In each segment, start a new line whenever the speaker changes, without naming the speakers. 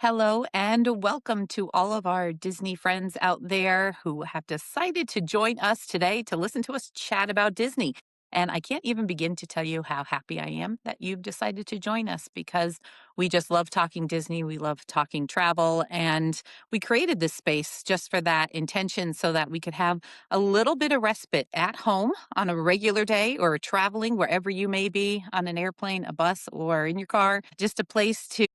Hello and welcome to all of our Disney friends out there who have decided to join us today to listen to us chat about Disney. And I can't even begin to tell you how happy I am that you've decided to join us because we just love talking Disney. We love talking travel. And we created this space just for that intention so that we could have a little bit of respite at home on a regular day or traveling wherever you may be on an airplane, a bus, or in your car. Just a place to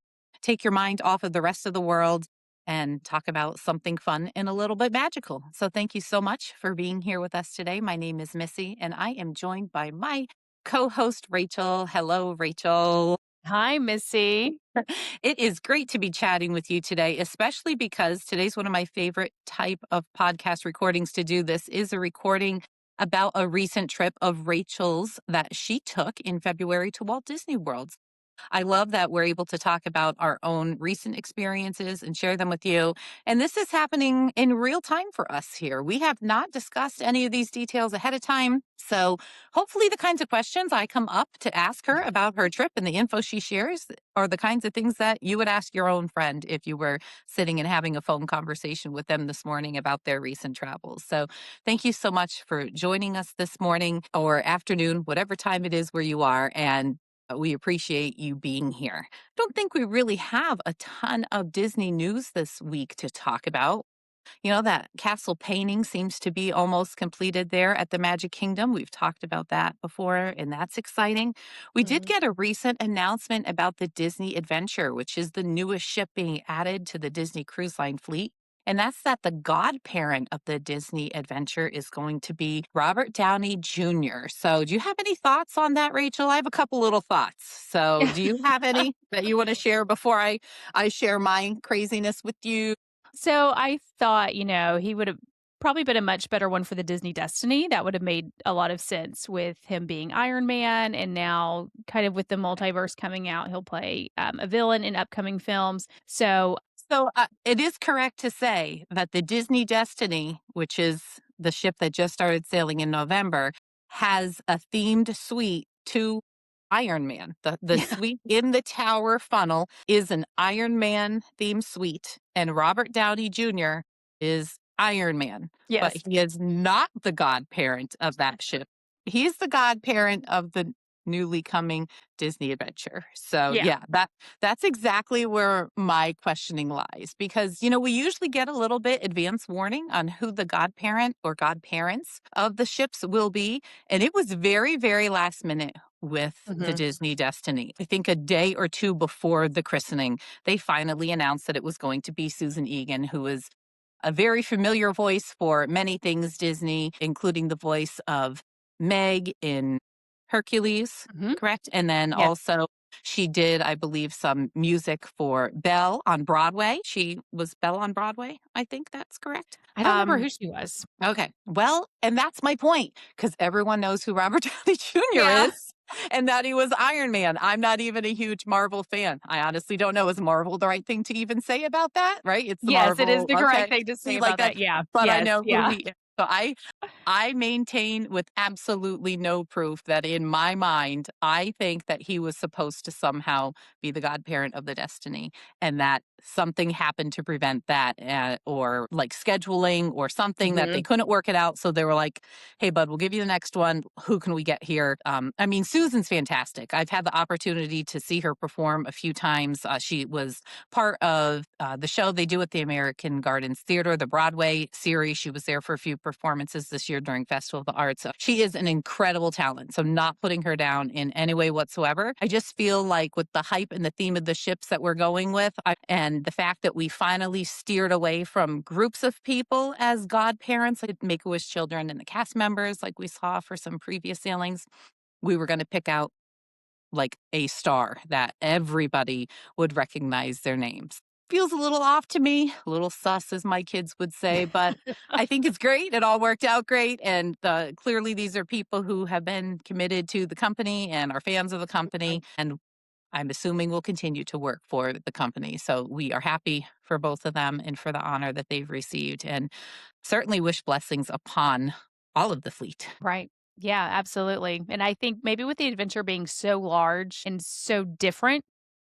take your mind off of the rest of the world and talk about something fun and a little bit magical. So, thank you so much for being here with us today. My name is Missy, and I am joined by my co host, Rachel. Hello, Rachel.
Hi, Missy.
It is great to be chatting with you today, especially because today's one of my favorite type of podcast recordings to do. This is a recording about a recent trip of Rachel's that she took in February to Walt Disney World. I love that we're able to talk about our own recent experiences and share them with you. And this is happening in real time for us here. We have not discussed any of these details ahead of time. So hopefully the kinds of questions I come up to ask her about her trip and the info she shares are the kinds of things that you would ask your own friend if you were sitting and having a phone conversation with them this morning about their recent travels. So thank you so much for joining us this morning or afternoon, whatever time it is where you are. And we appreciate you being here. Don't think we really have a ton of Disney news this week to talk about. You know, that castle painting seems to be almost completed there at the Magic Kingdom. We've talked about that before, and that's exciting. We did
Mhm.
get a recent announcement about the Disney Adventure, which is the newest ship being added to the Disney Cruise Line fleet. And that's that the godparent of the Disney Adventure is going to be Robert Downey Jr. So, do you have any thoughts on that, Rachel? I have a couple little thoughts. So, do you have any that you want to share before I share my craziness with you?
So I thought, he would have probably been a much better one for the Disney Destiny. That would have made a lot of sense with him being Iron Man. And now, kind of with the multiverse coming out, he'll play a villain in upcoming films. So,
So it is correct to say that the Disney Destiny, which is the ship that just started sailing in November, has a themed suite to Iron Man. The suite in the tower funnel is an Iron Man themed suite, and Robert Downey Jr. is Iron Man, but
yes.
he is not the godparent of that ship. He's the godparent of the newly coming Disney Adventure. So
Yeah.
yeah, that's exactly where my questioning lies because, we usually get a little bit advance warning on who the godparent or godparents of the ships will be. And it was very, very last minute with the
Hmm.
Disney Destiny. I think a day or two before the christening, they finally announced that it was going to be Susan Egan, who is a very familiar voice for many things Disney, including the voice of Meg in Hercules,
Hmm.
correct? And then
Yes.
also she did, I believe, some music for Belle on Broadway. She was Belle on Broadway. I think that's correct.
I don't remember who she was.
Okay. Well, and that's my point because everyone knows who Robert Downey Jr.
Yeah.
is and that he was Iron Man. I'm not even a huge Marvel fan. I honestly don't know. Is Marvel the right thing to even say about that? Right? It's the
Yes, it is
Marvel.
the correct
Okay.
thing to say
See, like
about
that,
that. Yeah.
but I
Yes.
know who
Yeah.
he is. So I maintain with absolutely no proof that in my mind, I think that he was supposed to somehow be the godparent of the Destiny and that something happened to prevent that or like scheduling or something that they
Hmm.
couldn't work it out. So they were like, hey, bud, we'll give you the next one. Who can we get here? I mean, Susan's fantastic. I've had the opportunity to see her perform a few times. She was part of the show they do at the American Gardens Theater, the Broadway series. She was there for a few performances this year during Festival of the Arts. So she is an incredible talent. So not putting her down in any way whatsoever. I just feel like with the hype and the theme of the ships that we're going with, and the fact that we finally steered away from groups of people as godparents, like Make-A-Wish children and the cast members, like we saw for some previous sailings, we were going to pick out like a star that everybody would recognize their names. Feels a little off to me, a little sus, as my kids would say, but I think it's great. It all worked out great. And clearly, these are people who have been committed to the company and are fans of the company. And I'm assuming will continue to work for the company. So we are happy for both of them and for the honor that they've received, and certainly wish blessings upon all of the fleet.
Right. Yeah, absolutely. And I think maybe with the adventure being so large and so different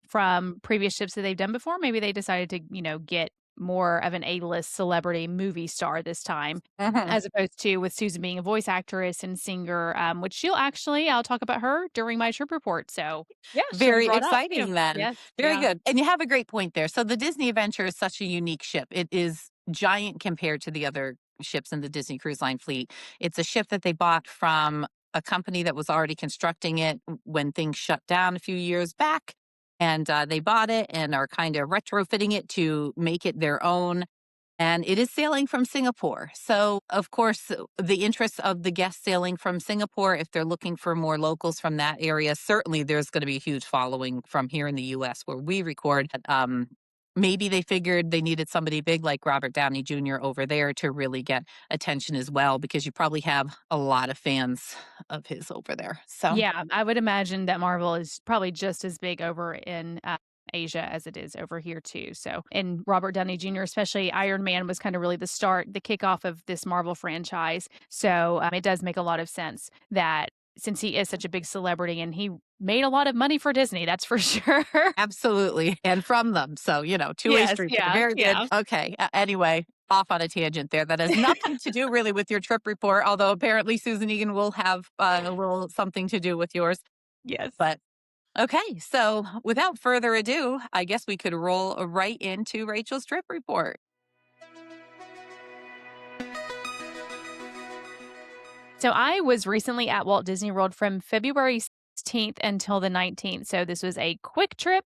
from previous ships that they've done before. Maybe they decided to, get more of an A-list celebrity movie star this time,
Mhm.
as opposed to with Susan being a voice actress and singer, which I'll talk about her during my trip report. So, yeah, she'll be
Very
brought up too.
exciting then.
Yes,
Very
yeah.
good. And you have a great point there. So the Disney Adventure is such a unique ship. It is giant compared to the other ships in the Disney Cruise Line fleet. It's a ship that they bought from a company that was already constructing it when things shut down a few years back. And they bought it and are kind of retrofitting it to make it their own, and it is sailing from Singapore. So, of course, the interests of the guests sailing from Singapore, if they're looking for more locals from that area, certainly there's going to be a huge following from here in the US where we record. Maybe they figured they needed somebody big like Robert Downey Jr. over there to really get attention as well, because you probably have a lot of fans of his over there. So,
Yeah, I would imagine that Marvel is probably just as big over in, Asia as it is over here too, so and Robert Downey Jr., especially Iron Man was kinda really the kickoff of this Marvel franchise, so, it does make a lot of sense that since he is such a big celebrity and he made a lot of money for Disney, that's for sure.
absolutely. And from them. So, two-way
Yes,
street there.
yeah,
Very good.
yeah.
Okay. Anyway, off on a tangent there. That has nothing to do really with your trip report, although apparently Susan Egan will have a little something to do with yours.
Yes.
But okay. So, without further ado, I guess we could roll right into Rachel's trip report.
So I was recently at Walt Disney World from February 16th until the 19th. So this was a quick trip,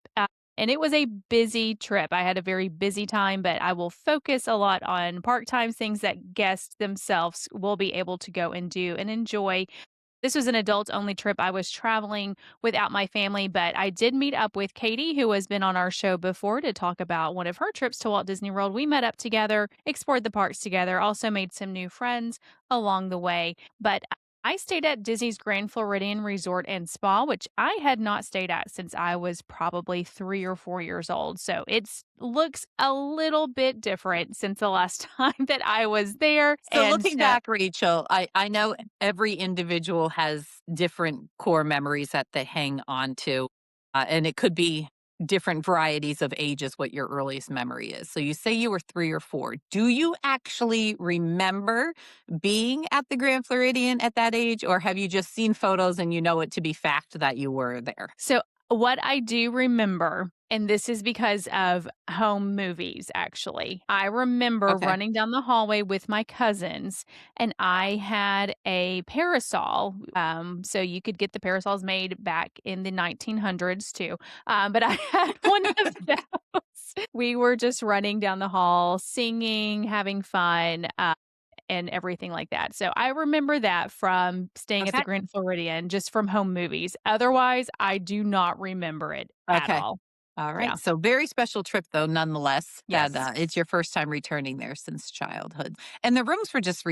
and it was a busy trip. I had a very busy time, but I will focus a lot on park times, things that guests themselves will be able to go and do and enjoy. This was an adult only trip. I was traveling without my family, but I did meet up with Katie, who has been on our show before, to talk about one of her trips to Walt Disney World. We met up together, explored the parks together, also made some new friends along the way. But I stayed at Disney's Grand Floridian Resort and Spa, which I had not stayed at since I was probably 3 or 4 years old. So it looks a little bit different since the last time that I was there.
So,
And
looking back, Rachel, I know every individual has different core memories that they hang on to, and it could be different varieties of ages what your earliest memory is. So, you say you were 3 or 4. Do you actually remember being at the Grand Floridian at that age, or have you just seen photos and you know it to be fact that you were there?
So, what I do remember, and this is because of home movies, actually, I remember
Okay.
running down the hallway with my cousins, and I had a parasol. So you could get the parasols made back in the 1900s too. But I had one of those. We were just running down the hall, singing, having fun. And everything like that. So I remember that from staying at the
Okay.
Grand Floridian, just from home movies. Otherwise, I do not remember it at
Okay.
all.
All
Yeah.
right. So very special trip though, nonetheless, that
Yes.
it's your first time returning there since childhood. And the rooms were just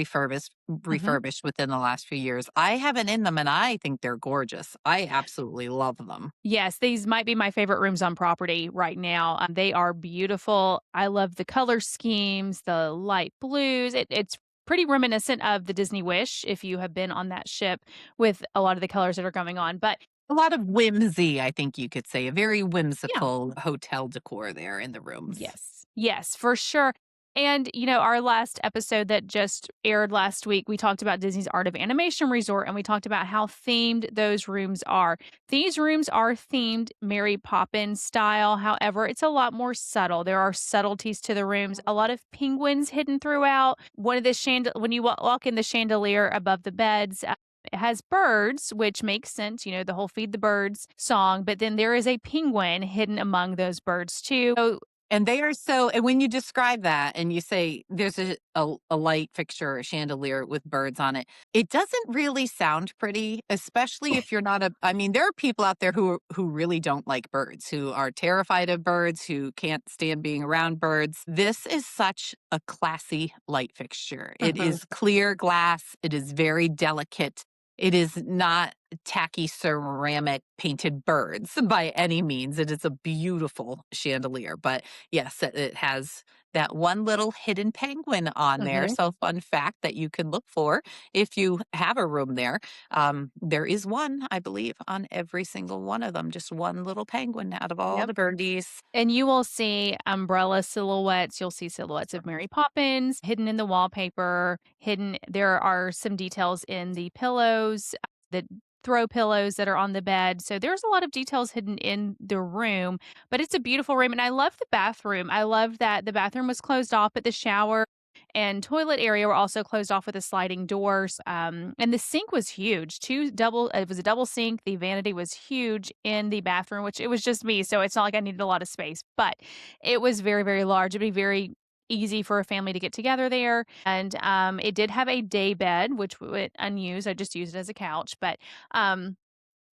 Mhm.
refurbished within the last few years. I haven't in them and I think they're gorgeous. I absolutely love them.
Yes, these might be my favorite rooms on property right now. They are beautiful. I love the color schemes, the light blues. It's pretty reminiscent of the Disney Wish if you have been on that ship with a lot of the colors that are going on. But
A lot of whimsy, I think you could say, a very
yeah,
whimsical hotel decor there in the rooms.
yes. Yes, for sure. And, our last episode that just aired last week, we talked about Disney's Art of Animation Resort and we talked about how themed those rooms are. These rooms are themed Mary Poppins style. However, it's a lot more subtle. There are subtleties to the rooms, a lot of penguins hidden throughout. One of the when you walk in the chandelier above the beds, it has birds, which makes sense, the whole feed the birds song, but then there is a penguin hidden among those birds too. So
And they are so, and when you describe that and you say there's a light fixture, a chandelier with birds on it, it doesn't really sound pretty, especially if you're not I mean, there are people out there who really don't like birds, who are terrified of birds, who can't stand being around birds. This is such a classy light fixture. It
Mhm.
is clear glass, it is very delicate. It is not tacky ceramic painted birds by any means. It is a beautiful chandelier, but yes, it has that one little hidden penguin on there.
Mhm.
So, fun fact that you can look for if you have a room there. There is one, I believe, on every single one of them, just one little penguin out of all
Yep.
the birdies.
And you will see umbrella silhouettes, you'll see silhouettes of Mary Poppins hidden in the wallpaper, hidden there are some details in the pillows, the throw pillows that are on the bed, so there's a lot of details hidden in the room, but it's a beautiful room, and I love the bathroom. I love that the bathroom was closed off, but the shower and toilet area were also closed off with the sliding doors. And the sink was huge. It was a double sink. The vanity was huge in the bathroom, which it was just me. So it's not like I needed a lot of space, but it was very, very large. It'd be very easy for a family to get together there. And it did have a day bed, which went unused. I just used it as a couch. But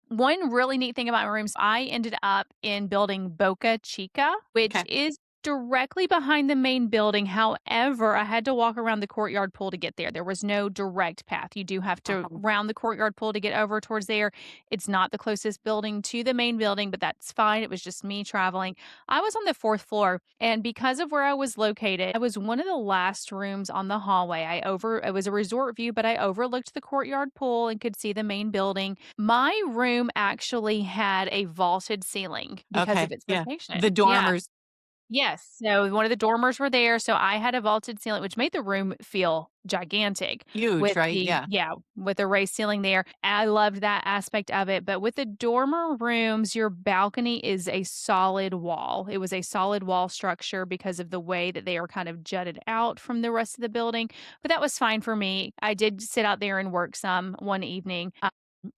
one really neat thing about my rooms, I ended up in building Boca Chica, which
Okay.
is directly behind the main building. However, I had to walk around the courtyard pool to get there. There was no direct path. You do have to
Uh-huh.
round the courtyard pool to get over towards there. It's not the closest building to the main building, but that's fine. It was just me traveling. I was on the fourth floor, and because of where I was located, I was one of the last rooms on the hallway. It was a resort view, but I overlooked the courtyard pool and could see the main building. My room actually had a vaulted ceiling because
Okay.
of its
Yeah. The
location. Yeah.
dormers,
Yes. So one of the dormers were there, so I had a vaulted ceiling, which made the room feel gigantic
huge, right? Yeah.
with the raised ceiling there. I loved that aspect of it. But with the dormer rooms, your balcony is a solid wall. It was a solid wall structure because of the way that they are kind of jutted out from the rest of the building. But that was fine for me. I did sit out there and work some one evening.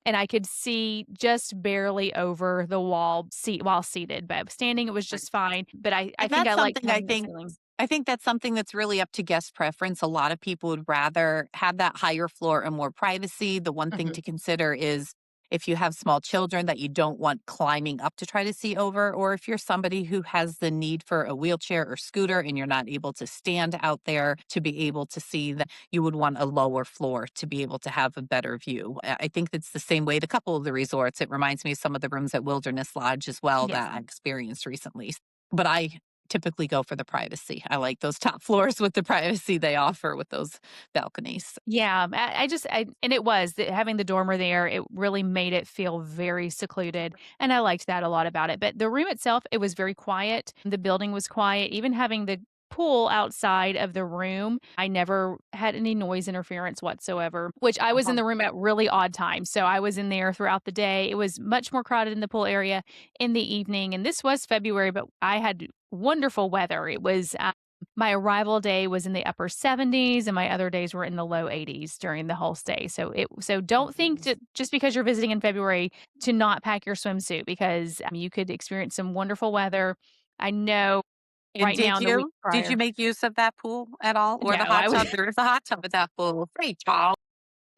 And I could see just barely over the wall while seated, but standing, it was just fine, but I
And
think
that's
I liked
something
having the ceiling.
I think that's something that's really up to guest preference. A lot of people would rather have that higher floor and more privacy. The one thing
Mhm.
to consider is if you have small children that you don't want climbing up to try to see over, or if you're somebody who has the need for a wheelchair or scooter and you're not able to stand out there to be able to see that, you would want a lower floor to be able to have a better view. I think that's the same way at a couple of the resorts. It reminds me of some of the rooms at Wilderness Lodge as well
Yes.
that I experienced recently. But I typically go for the privacy. I like those top floors with the privacy they offer with those balconies.
Yeah, I just and it was having the dormer there, it really made it feel very secluded, and I liked that a lot about it, but the room itself, it was very quiet, the building was quiet, even having the pool outside of the room, I never had any noise interference whatsoever, which I was in
Uh-huh.
the room at really odd times, so I was in there throughout the day, it was much more crowded in the pool area in the evening, and this was February, but I had wonderful weather, it was, my arrival day was in the upper 70s and my other days were in the low 80s during the whole stay. So don't think
Mhm.
that just because you're visiting in February to not pack your swimsuit because you could experience some wonderful weather. I know
And
right now in the week
did you
prior.
make use of that pool at all or
No,
the hot
I was
tub? There is a hot tub at that pool. Free, child.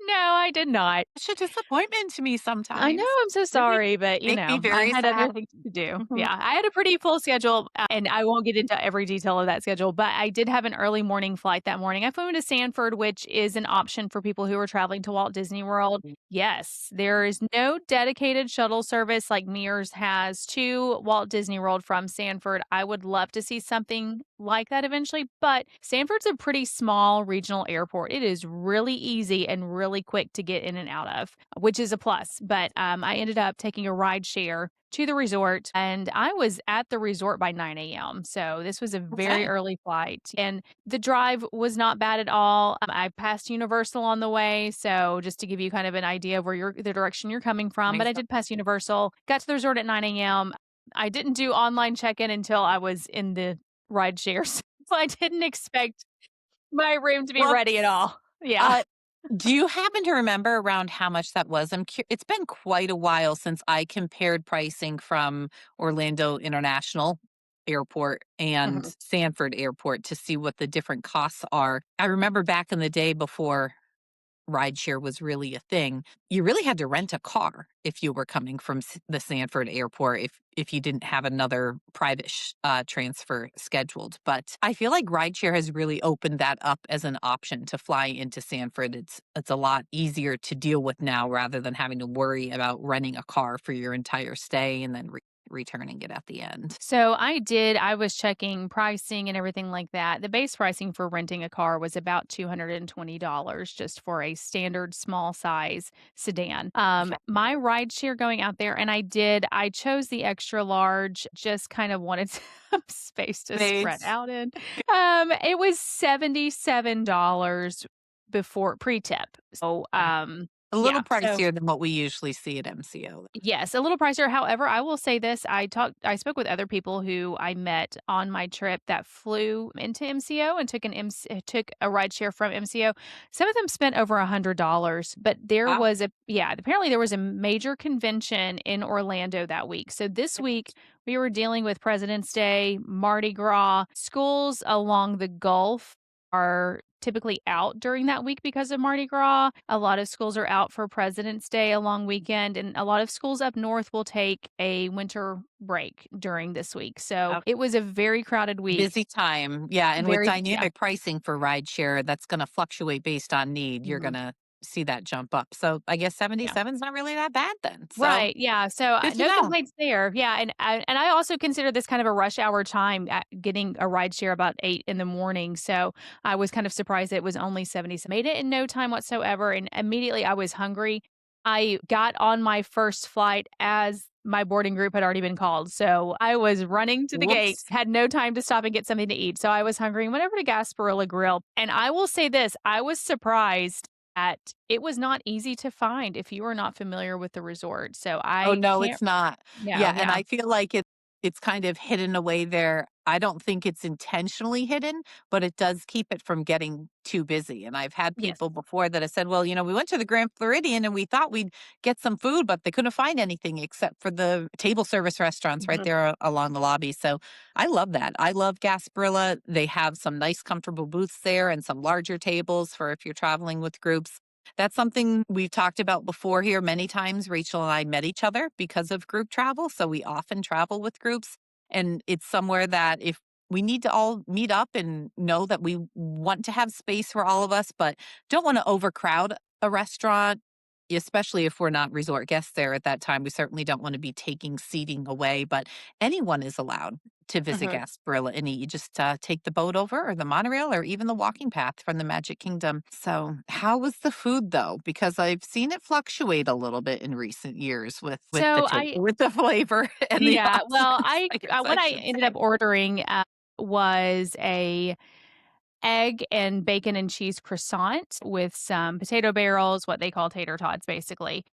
no, I did not.
Such a disappointment to me
I know,
sometimes.
I'm so
It
sorry, but,
make me
I
very
had other
sad.
things to do.
Mhm.
Yeah, I had a pretty full schedule, and I won't get into every detail of that schedule, but I did have an early morning flight that morning. I flew into Sanford, which is an option for people who are traveling to Walt Disney World. Yes, there is no dedicated shuttle service like Mears has to Walt Disney World from Sanford. I would love to see something like that eventually, but Sanford's a pretty small regional airport. It is really easy and really quick to get in and out of, which is a plus. But I ended up taking a ride share to the resort and I was at the resort by 9 a.m. So this was a very
Okay.
early flight and the drive was not bad at all. I passed Universal on the way. So just to give you kind of an idea of the direction you're coming from, but
Nice.
I did pass Universal, got to the resort at 9 a.m. I didn't do online check-in until I was in the ride share. So I didn't expect my room to be
Well,
ready at all. Yeah.
uh, do you happen to remember around how much that was? It's been quite a while since I compared pricing from Orlando International Airport and
Mhm.
Sanford Airport to see what the different costs are. I remember back in the day before rideshare was really a thing, you really had to rent a car if you were coming from the Sanford airport if you didn't have another private transfer scheduled. But I feel like rideshare has really opened that up as an option to fly into Sanford. It's a lot easier to deal with now rather than having to worry about renting a car for your entire stay and then returning it at the end.
So I was checking pricing and everything like that. The base pricing for renting a car was about $220 just for a standard small size sedan. My ride share going out there, and I chose the extra large, just kind of wanted some space to spread
Space.
out in. It was $77 before pre-tip. So,
A little
yeah. So
pricier than what we usually see at MCO.
yes, a little pricier. However, I will say this, I spoke with other people who I met on my trip that flew into MCO and took a ride share from MCO. Some of them spent over $100, but
Wow.
apparently there was a major convention in Orlando that week. So this week we were dealing with President's Day, Mardi Gras, schools along the Gulf are typically out during that week because of Mardi Gras. A lot of schools are out for President's Day, a long weekend, and a lot of schools up north will take a winter break during this week. So
Uh,
it was a very crowded week.
Busy time. Yeah, and with
Yeah.
dynamic pricing for rideshare, that's gonna fluctuate based on need. You're
Mhm.
gonna see that jump up. So, I guess
Yeah.
77 is not really that bad then. So,
Right, yeah, so,
good to
no
know.
complaints there, yeah, and I also consider this kind of a rush hour time at getting a rideshare about 8 in the morning, so I was kind of surprised it was only 70 made it in no time whatsoever, and immediately I was hungry. I got on my first flight as my boarding group had already been called, so I was running to the gate,
Whoops.
had no time to stop and get something to eat, so I was hungry and went over to Gasparilla Grill, and I will say this, I was surprised that it was not easy to find if you are not familiar with the resort. So
Oh,
I
no,
can't
it's not.
no,
Yeah, and
yeah.
I feel like it's kind of hidden away there. I don't think it's intentionally hidden, but it does keep it from getting too busy, and I've had
Yes.
people before that have said, "Well, we went to the Grand Floridian and we thought we'd get some food, but they couldn't find anything except for the table service restaurants right
Mhm.
there along the lobby." So, I love that. I love Gasparilla. They have some nice comfortable booths there and some larger tables for if you're traveling with groups. That's something we've talked about before here many times. Rachel and I met each other because of group travel. So we often travel with groups. And it's somewhere that if we need to all meet up and know that we want to have space for all of us, but don't want to overcrowd a restaurant, especially if we're not resort guests there at that time. We certainly don't want to be taking seating away, but anyone is allowed to visit
Mhm.
Gasparilla and eat. You just take the boat over or the monorail or even the walking path from the Magic Kingdom. So, how was the food though? Because I've seen it fluctuate a little bit in recent years with the
So I
with the flavor and the
yeah, well,
options. I guess
what
I
I
should
ended up
say.
ordering, was a egg and bacon and cheese croissant with some potato barrels, what they call tater tots, basically.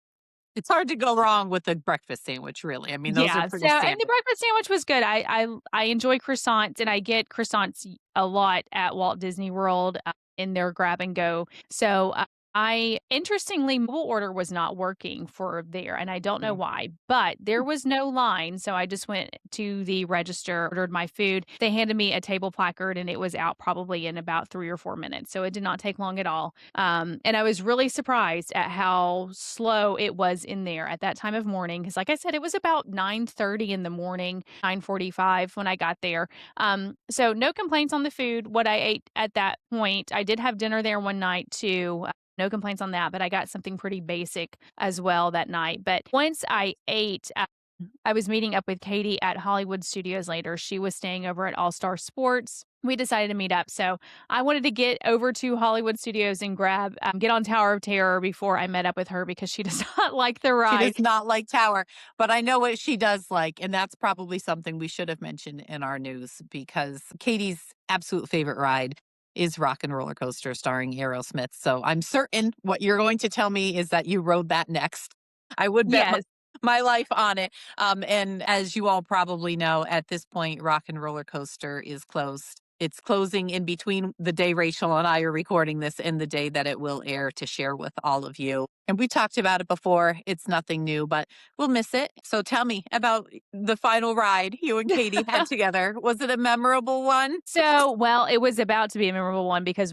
It's hard to go wrong with a breakfast sandwich, really. I mean, those are
Yeah, so
pretty
and the
standard.
breakfast sandwich was good. I enjoy croissants, and I get croissants a lot at Walt Disney World, in their grab and go. So, I interestingly, mobile order was not working for there, and I don't know
Mm.
why, but there was no line, so I just went to the register, ordered my food. They handed me a table placard, and it was out probably in about 3 or 4 minutes, so it did not take long at all. And I was really surprised at how slow it was in there at that time of morning. Because, like I said, it was about 9:30 in the morning, 9:45 when I got there. So no complaints on the food, what I ate at that point. I did have dinner there one night too. No complaints on that, but I got something pretty basic as well that night. But once I ate, I was meeting up with Katie at Hollywood Studios later. She was staying over at All Star Sports. We decided to meet up. So I wanted to get over to Hollywood Studios and get on Tower of Terror before I met up with her because she does not like the
She
ride.
does not like Tower, but I know what she does like, and that's probably something we should have mentioned in our news because Katie's absolute favorite ride is Rock and Roller Coaster starring Aerosmith. So I'm certain what you're going to tell me is that you rode that next. I would bet
Yes.
my life on it. And as you all probably know, at this point, Rock and Roller Coaster is closed. It's closing in between the day Rachel and I are recording this and the day that it will air to share with all of you. And we talked about it before. It's nothing new, but we'll miss it. So tell me about the final ride you and Katie had together. Was it a memorable one?
So, well, it was about to be a memorable one because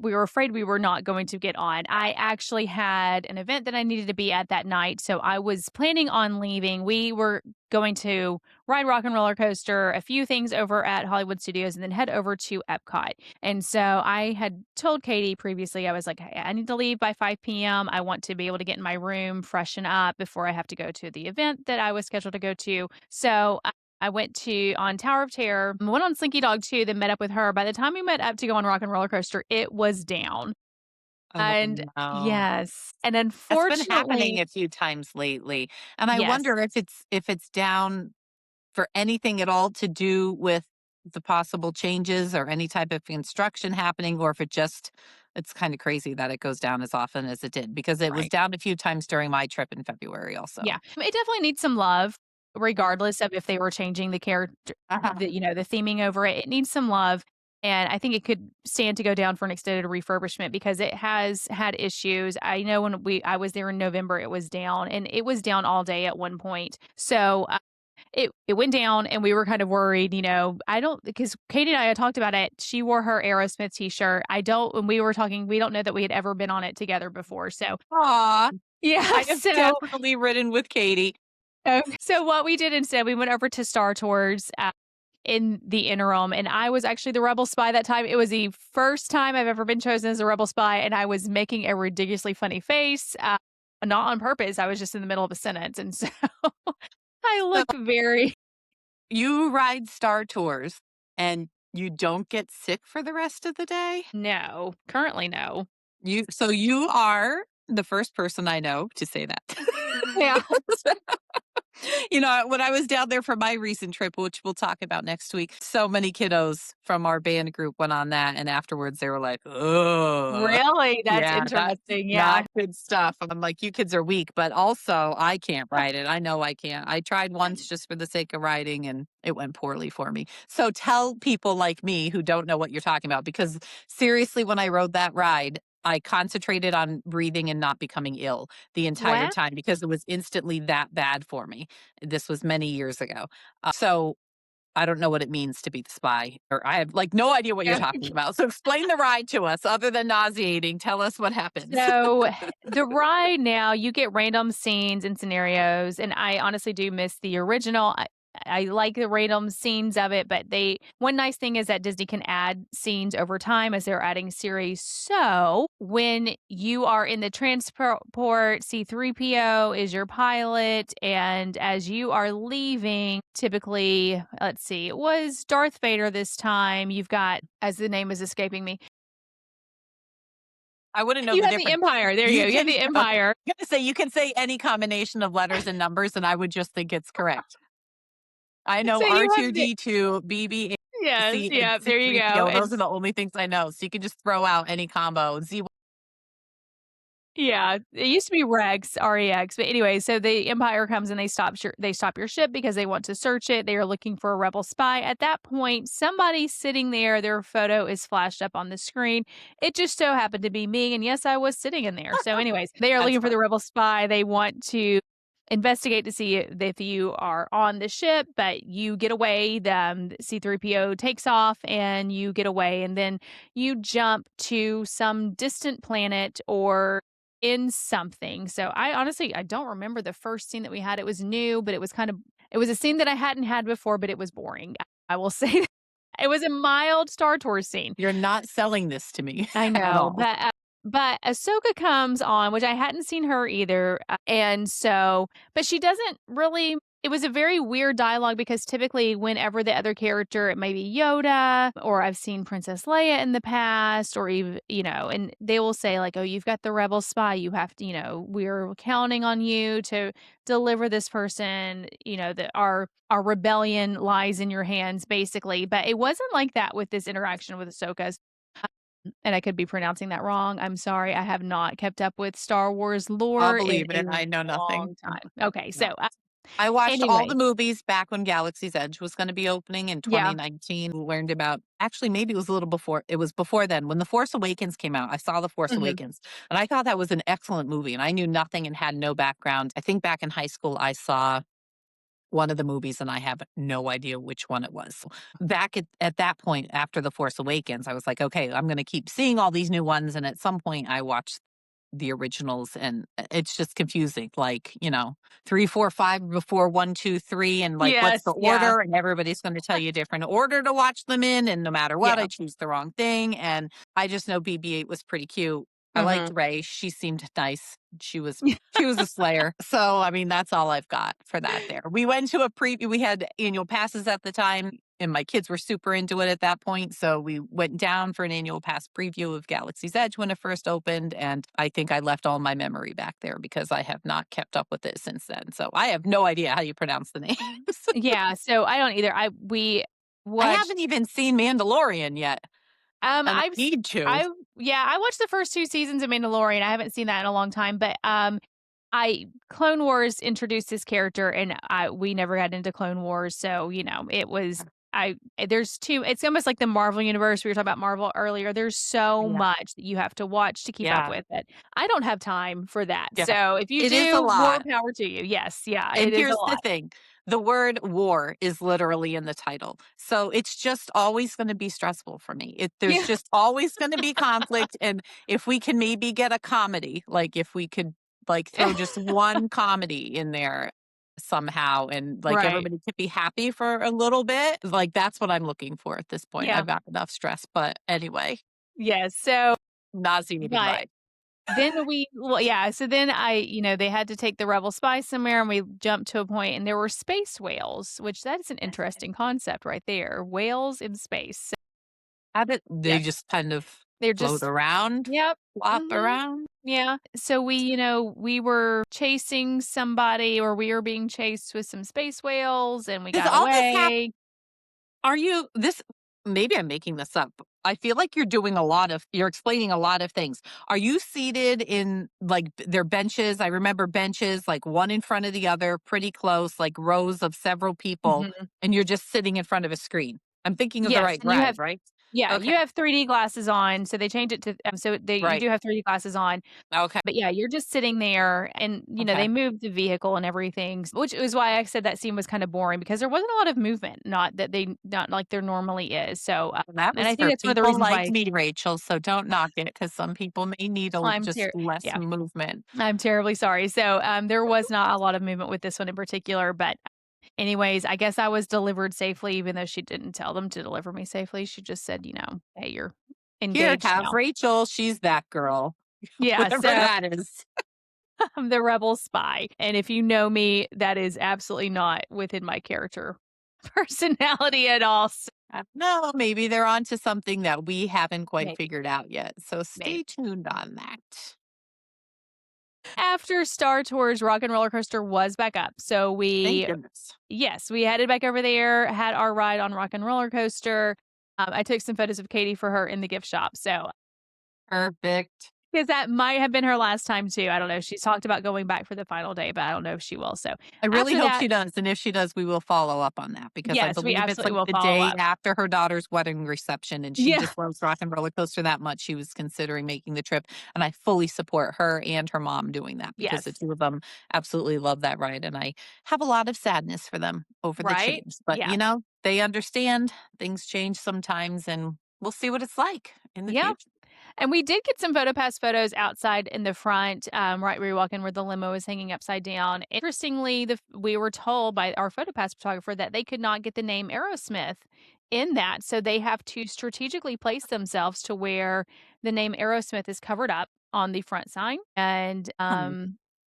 we were afraid we were not going to get on. I actually had an event that I needed to be at that night, so I was planning on leaving. We were going to ride Rock and Roller Coaster, a few things over at Hollywood Studios, and then head over to Epcot. And so I had told Katie previously, I was like, "Hey, I need to leave by 5 p.m. I want to be able to get in my room, freshen up before I have to go to the event that I was scheduled to go to." So I went to on Tower of Terror, went on Slinky Dog too, then met up with her. By the time we met up to go on Rock and Roller Coaster, it was down.
Oh,
And
no.
yes, and
That's been happening
unfortunately
a few times lately, and I
yes.
wonder if it's down for anything at all to do with the possible changes or any type of construction happening, or if it's kinda crazy that it goes down as often as it did, because it was
Right.
down a few times during my trip in February also.
Yeah. It definitely needs some love regardless of if they were changing the character
Uh-huh.
the theming over it. It needs some love, and I think it could stand to go down for an extended refurbishment because it has had issues. I know when I was there in November, it was down, and it was down all day at one point. So, it went down and we were kind of worried, I don't because Katie and I had talked about it. She wore her Aerosmith T-shirt. I don't when we were talking, we don't know that we had ever been on it together before. So,
Aw,
yeah,
I have definitely ridden with Katie.
so what we did instead, we went over to Star Tours, in the interim, and I was actually the rebel spy that time. It was the first time I've ever been chosen as a rebel spy, and I was making a ridiculously funny face, not on purpose. I was just in the middle of a sentence, and so I
So,
looked very
you ride Star Tours and you don't get sick for the rest of the day?
no, currently no.
You are the first person I know to say that.
Yeah.
When I was down there for my recent trip, which we'll talk about next week, so many kiddos from our band group went on that, and afterwards they were like, "Oh,
Really? That's
yeah, that's
interesting, yeah.
not good stuff." I'm like, "You kids are weak, but also I can't ride it. I know I can't." I tried once just for the sake of riding, and it went poorly for me. So tell people like me who don't know what you're talking about, because seriously, when I rode that ride, I concentrated on breathing and not becoming ill the entire
Wow.
time because it was instantly that bad for me. This was many years ago. So I don't know what it means to be the spy, or I have like no idea what you're
Yeah.
talking about. So explain the ride to us other than nauseating. Tell us what happens.
So, the ride now, you get random scenes and scenarios, and I honestly do miss the original. I like the random scenes of it, but one nice thing is that Disney can add scenes over time as they're adding series. So, when you are in the transport, C3PO is your pilot, and as you are leaving, typically, let's see, it was Darth Vader this time. You've got, as the name is escaping me,
I wouldn't know
you
the
have the
difference.
Empire. There you
You
go. You have
can
the
okay.
Empire.
Gonna say you can say any combination of letters and numbers, and I would just think it's correct. I know
So you have the
R2D2,
yes,
BB-8, and
yeah, there you go,
C3PO.
and
Those are the only things I know. So you can just throw out any combo. Z.
yeah, it used to be Rex, REX, but anyway, so the Empire comes and they stop your ship because they want to search it. They are looking for a rebel spy. At that point, somebody sitting there, their photo is flashed up on the screen. It just so happened to be me, and yes, I was sitting in there. So anyways, they are
That's
looking for
fun.
the rebel spy. They want to investigate to see if you are on the ship, but you get away. The C3PO takes off and you get away, and then you jump to some distant planet or in something. So I honestly I don't remember the first scene that we had. It was new, but it was a scene that I hadn't had before, but it was boring. I will say that. It was a mild Star Tours scene.
You're not selling this to me
I
at
know,
all.
but Ahsoka comes on, which I hadn't seen her either, and so but she doesn't really it was a very weird dialogue because typically whenever the other character, it may be Yoda or I've seen Princess Leia in the past or even, and they will say like, "Oh, you've got the rebel spy. You have to, we're counting on you to deliver this person, that our rebellion lies in your hands," basically. But it wasn't like that with this interaction with Ahsoka. And I could be pronouncing that wrong. I'm sorry. I have not kept up with Star Wars
I'll
lore in
believe
a
it. I know nothing.
long time. Okay,
No.
so,
I watched all
anyway,
the movies back when Galaxy's Edge was gonna be opening in
yeah.
2019. Learned about actually, maybe it was a little before it was before then. When The Force Awakens came out, I saw The Force
Mhm.
Awakens, and I thought that was an excellent movie, and I knew nothing and had no background. I think back in high school, I saw one of the movies, and I have no idea which one it was. Back at that point, after The Force Awakens, I was like, okay, I'm going to keep seeing all these new ones. And at some point, I watched the originals, and it's just confusing. Like, 3, 4, 5 before 1, 2, 3, and like, what's the
Yes, yeah,
order? And everybody's going to tell you a different order to watch them in. And no matter what, I
yeah.
choose the wrong thing. And I just know BB-8 was pretty cute. I liked
Mhm.
Ray. She seemed nice. She was a slayer. So, I mean, that's all I've got for that there. We went to a preview. We had annual passes at the time, and my kids were super into it at that point. So we went down for an annual pass preview of Galaxy's Edge when it first opened. And I think I left all my memory back there because I have not kept up with it since then. So I have no idea how you pronounce the names.
Yeah, so I don't either. We
I
watched
haven't even seen Mandalorian yet, and I
I've s
need to.
I yeah, I watched the first 2 seasons of Mandalorian. I haven't seen that in a long time, but, I Clone Wars introduced this character, and we never got into Clone Wars, so, it was there's too it's almost like the Marvel universe. We were talking about Marvel earlier. There's so
Yeah.
much that you have to watch to keep up
Yeah.
with it. I don't have time for that.
Yeah.
So, if you
It is a
do, more
lot.
power to you. Yes, yeah,
And
it is a
here's the
lot.
thing, the word war is literally in the title. So it's just always gonna be stressful for me. There's
Yeah.
just always gonna be conflict, and if we can maybe get a comedy, like, if we could, like, throw just one comedy in there somehow, and, like,
Right.
everybody could be happy for a little bit, like, that's what I'm looking for at this point.
Yeah.
I've got enough stress, but anyway,
Yes, so
nauseating
but
ride.
yeah, so then they had to take the rebel spy somewhere, and we jumped to a point, and there were space whales, which that is an interesting concept right there, whales in space.
How did they
Yeah,
just kind of
they're
float
just
around,
yep,
flop
mhm,
around?
yeah. So we were chasing somebody, or we were being chased with some space whales, and we
Does
got
all this happen?
away.
Are you this maybe I'm making this up. I feel like you're explaining a lot of things. Are you seated in, like, their benches? I remember benches, like, one in front of the other, pretty close, like rows of several people,
Mhm.
and you're just sitting in front of a screen. I'm thinking of the
Yes,
right
and you
ride,
have
right?
yeah,
Okay,
you have 3D glasses on, so they changed it to you
right.
do have 3D glasses on.
Okay,
But yeah, you're just sitting there and, they
okay.
moved the vehicle and everything, which is why I said that scene was kind of boring because there wasn't a lot of movement, not like there normally is. So,
Well, that
and
was
I think
for
that's one of the
people
reasons
like
why
me, Rachel, so don't knock it, because some people may need
I'm
just less
yeah,
movement.
I'm terribly sorry. So, there was not a lot of movement with this one in particular, but anyways, I guess I was delivered safely, even though she didn't tell them to deliver me safely. She just said, "Hey, you're
Here,
engaged
have
now."
Rachel, she's that girl,
Yeah,
whatever
so
that is.
I'm the rebel spy, and if you know me, that is absolutely not within my character personality at all.
No, maybe they're onto something that we haven't quite
Maybe,
figured out yet. So
maybe.
stay tuned on that.
After Star Tours, Rock and Roller Coaster was back up, so
Thank goodness.
we headed back over there, had our ride on Rock and Roller Coaster. I took some photos of Katie for her in the gift shop, so
Perfect.
because that might have been her last time too. I don't know. She's talked about going back for the final day, but I don't know if she will. So
I really
after
hope
that,
she does. And if she does, we will follow up on that, because I
yes, we
believe it's
absolutely
like
will
the
follow
day
up.
after her daughter's wedding reception. And she
Yeah.
just loves Rock and Roller Coaster that much. She was considering making the trip. And I fully support her and her mom doing that, because the
Yes.
two of them absolutely love that ride. And I have a lot of sadness for them over the
Right?
change. But,
Yeah.
they understand things change sometimes, and we'll see what it's like in the
Yeah.
future.
And we did get some PhotoPass photos outside in the front, right where you walk in where the limo is hanging upside down. Interestingly, we were told by our PhotoPass photographer that they could not get the name Aerosmith in that. So they have to strategically place themselves to where the name Aerosmith is covered up on the front sign. And
Hmm.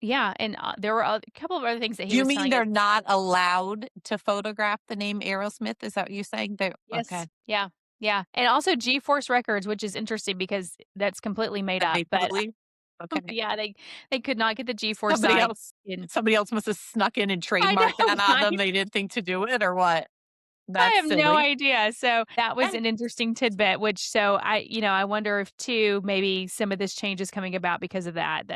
yeah, and there were a couple of other things that
Do
he
you
was
mean
telling us.
they're not allowed to photograph the name Aerosmith? Is that what you're saying?
Yes.
Okay.
Yeah. Yeah. And also G-Force Records, which is interesting because that's completely made
That
up.
made
But
believe? Okay.
yeah, they could not get the G-force
Somebody
sign
else
in.
somebody else must have snuck in and
I
trademarked
know,
that on them.
right?
They didn't think to do it, or what?
I
That's
have no
silly.
idea. So that was
Eh,
an interesting tidbit, which so I wonder if too, maybe some of this change is coming about because of that,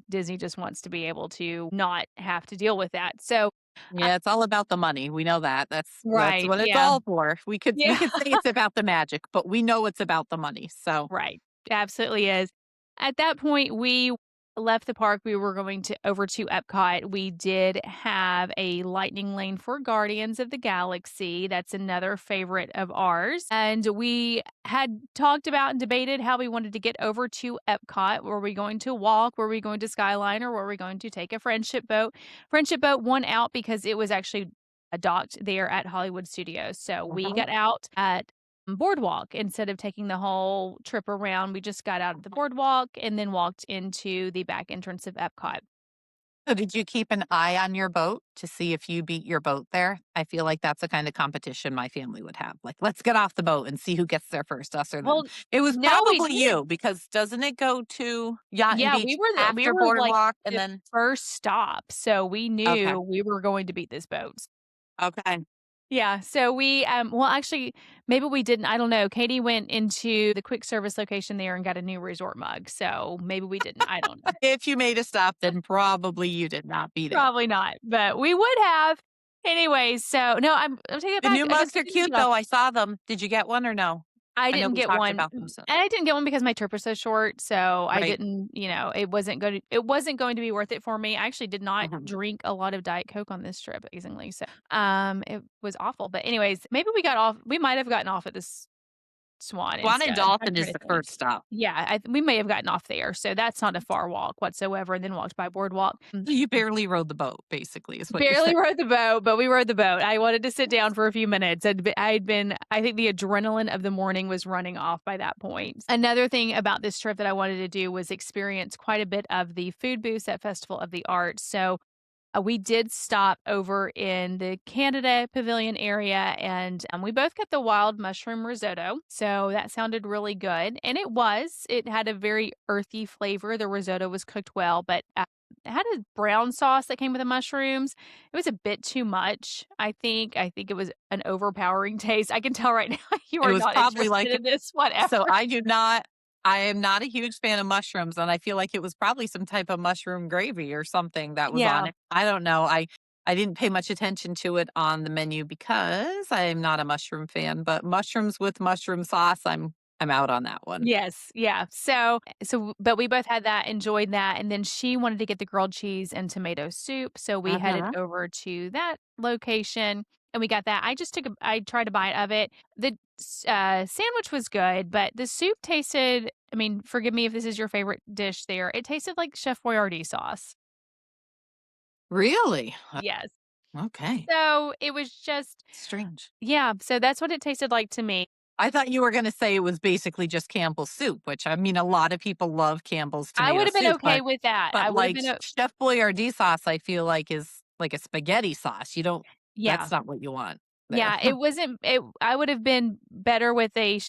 Disney just wants to be able to not have to deal with that. So, uh,
yeah, it's all about the money. We know that. That's
right.
what it's
Yeah.
all for. We could
Yeah.
we could say it's about the magic, but we know it's about the money. So
Right. Absolutely is. At that point, we left the park, we were going to over to Epcot. We did have a lightning lane for Guardians of the Galaxy. That's another favorite of ours. And we had talked about and debated how we wanted to get over to Epcot. Were we going to walk? Were we going to Skyline? Or were we going to take a friendship boat? Friendship boat won out because it was actually docked there at Hollywood Studios. So we
Uh-huh.
got out at boardwalk instead of taking the whole trip around. We just got out of the boardwalk and then walked into the back entrance of Epcot.
So did you keep an eye on your boat to see if you beat your boat there? I feel like that's the kind of competition my family would have. Like, let's get off the boat and see who gets there first, us or them.
Well,
It was
no, we
probably
didn't.
you because doesn't it go to Yacht and
Yeah,
Beach
we
after
were like
Boardwalk and
the
then
first stop, so we
okay.
knew we were going to beat this boat.
Okay.
Yeah, so we, well, actually, maybe we didn't, I don't know. Katie went into the quick service location there and got a new resort mug, so maybe we didn't, I don't know.
If you made a stop, then probably you did not beat it.
Probably not, but we would have. Anyways, so no, I'm taking it
The
back.
new
I guess
mugs
we
are
didn't
cute
get off.
though. I saw them. Did you get one or no?
I
I know
didn't
we
get
talked
one,
about them so
and I didn't get one because my trip was so short, so I
right.
didn't, it wasn't going to be worth it for me. I actually did not
Mhm.
drink a lot of Diet Coke on this trip, amazingly, so, it was awful, but anyways, maybe we might have gotten off at this Swan
Swan and
instead. I'm
Dolphin is
trying to
the
think.
first stop.
Yeah, we may have gotten off there, so that's not a far walk whatsoever, and then walked by Boardwalk.
You barely rode the boat, basically, is what you're
Barely
saying.
rode the boat, but we rode the boat. I wanted to sit down for a few minutes. I think the adrenaline of the morning was running off by that point. Another thing about this trip that I wanted to do was experience quite a bit of the food booths at Festival of the Arts. So we did stop over in the Canada Pavilion area, and we both got the wild mushroom risotto. So that sounded really good. And it was. It had a very earthy flavor. The risotto was cooked well, but it had a brown sauce that came with the mushrooms. It was a bit too much, I think. I think it was an overpowering taste. I can tell right now you
It
are
was
not
probably
interested
like
in this, whatever.
so I am not a huge fan of mushrooms, and I feel like it was probably some type of mushroom gravy or something that was on
Yeah.
it. I don't know. I didn't pay much attention to it on the menu because I'm not a mushroom fan, but mushrooms with mushroom sauce, I'm out on that one.
Yes, yeah. But we both had that, enjoyed that, and then she wanted to get the grilled cheese and tomato soup, so we headed
Mhm.
over to that location, and we got that. I tried a bite of it. The sandwich was good, but the soup tasted, I mean, forgive me if this is your favorite dish there, it tasted like Chef Boyardee sauce.
Really?
Yes.
Okay.
So, it was just
Strange.
yeah, so that's what it tasted like to me.
I thought you were gonna say it was basically just Campbell's soup, which I mean, a lot of people love Campbell's
I
tomato
would have been
soup,
okay with that.
but
I would have
like
been o
Chef Boyardee sauce, I feel like is like a spaghetti sauce. You don't
yeah.
that's not what you want there.
Yeah, it wasn't it I would have been better with a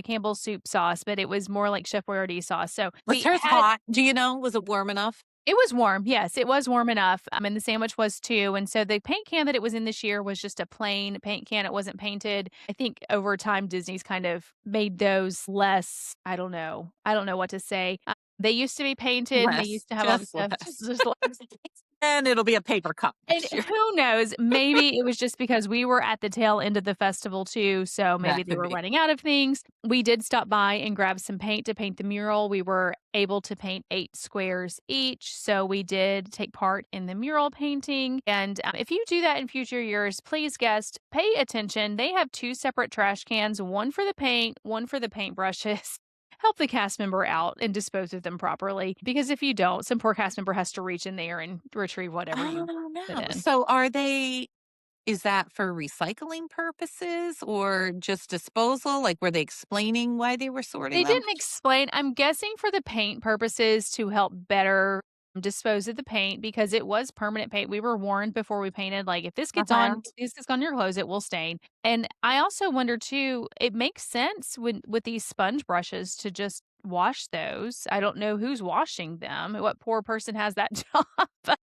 Campbell's soup sauce, but it was more like Chef Boyardee sauce. So
Was
we
hers
had
hot? Do you know? Was it warm enough?
it was warm. Yes, it was warm enough. And the sandwich was too. And so the paint can that it was in this year was just a plain paint can. It wasn't painted. I think over time Disney's kind of made those less, I don't know. I don't know what to say. They used to be painted and they
Less,
used to have all the
just
stuff
less.
just less.
And it'll be a paper cup
And
next year.
who knows? Maybe it was just because we were at the tail end of the festival too, so maybe
That
they
could
were
be.
running out of things. We did stop by and grab some paint to paint the mural. We were able to paint 8 squares each, so we did take part in the mural painting. And if you do that in future years, please guest, pay attention. They have 2 separate trash cans, one for the paint, one for the paintbrushes. Help the cast member out and dispose of them properly, because if you don't, some poor cast member has to reach in there and retrieve whatever you
Oh,
put
no.
in.
So are they is that for recycling purposes or just disposal? Like, were they explaining why they were sorting
They
them?
didn't explain. I'm guessing for the paint purposes to help better dispose of the paint because it was permanent paint. We were warned before we painted, like, if this gets
Uh-huh.
on, this gets on your clothes, it will stain. And I also wonder too, it makes sense when with these sponge brushes to just wash those. I don't know who's washing them. What poor person has that job?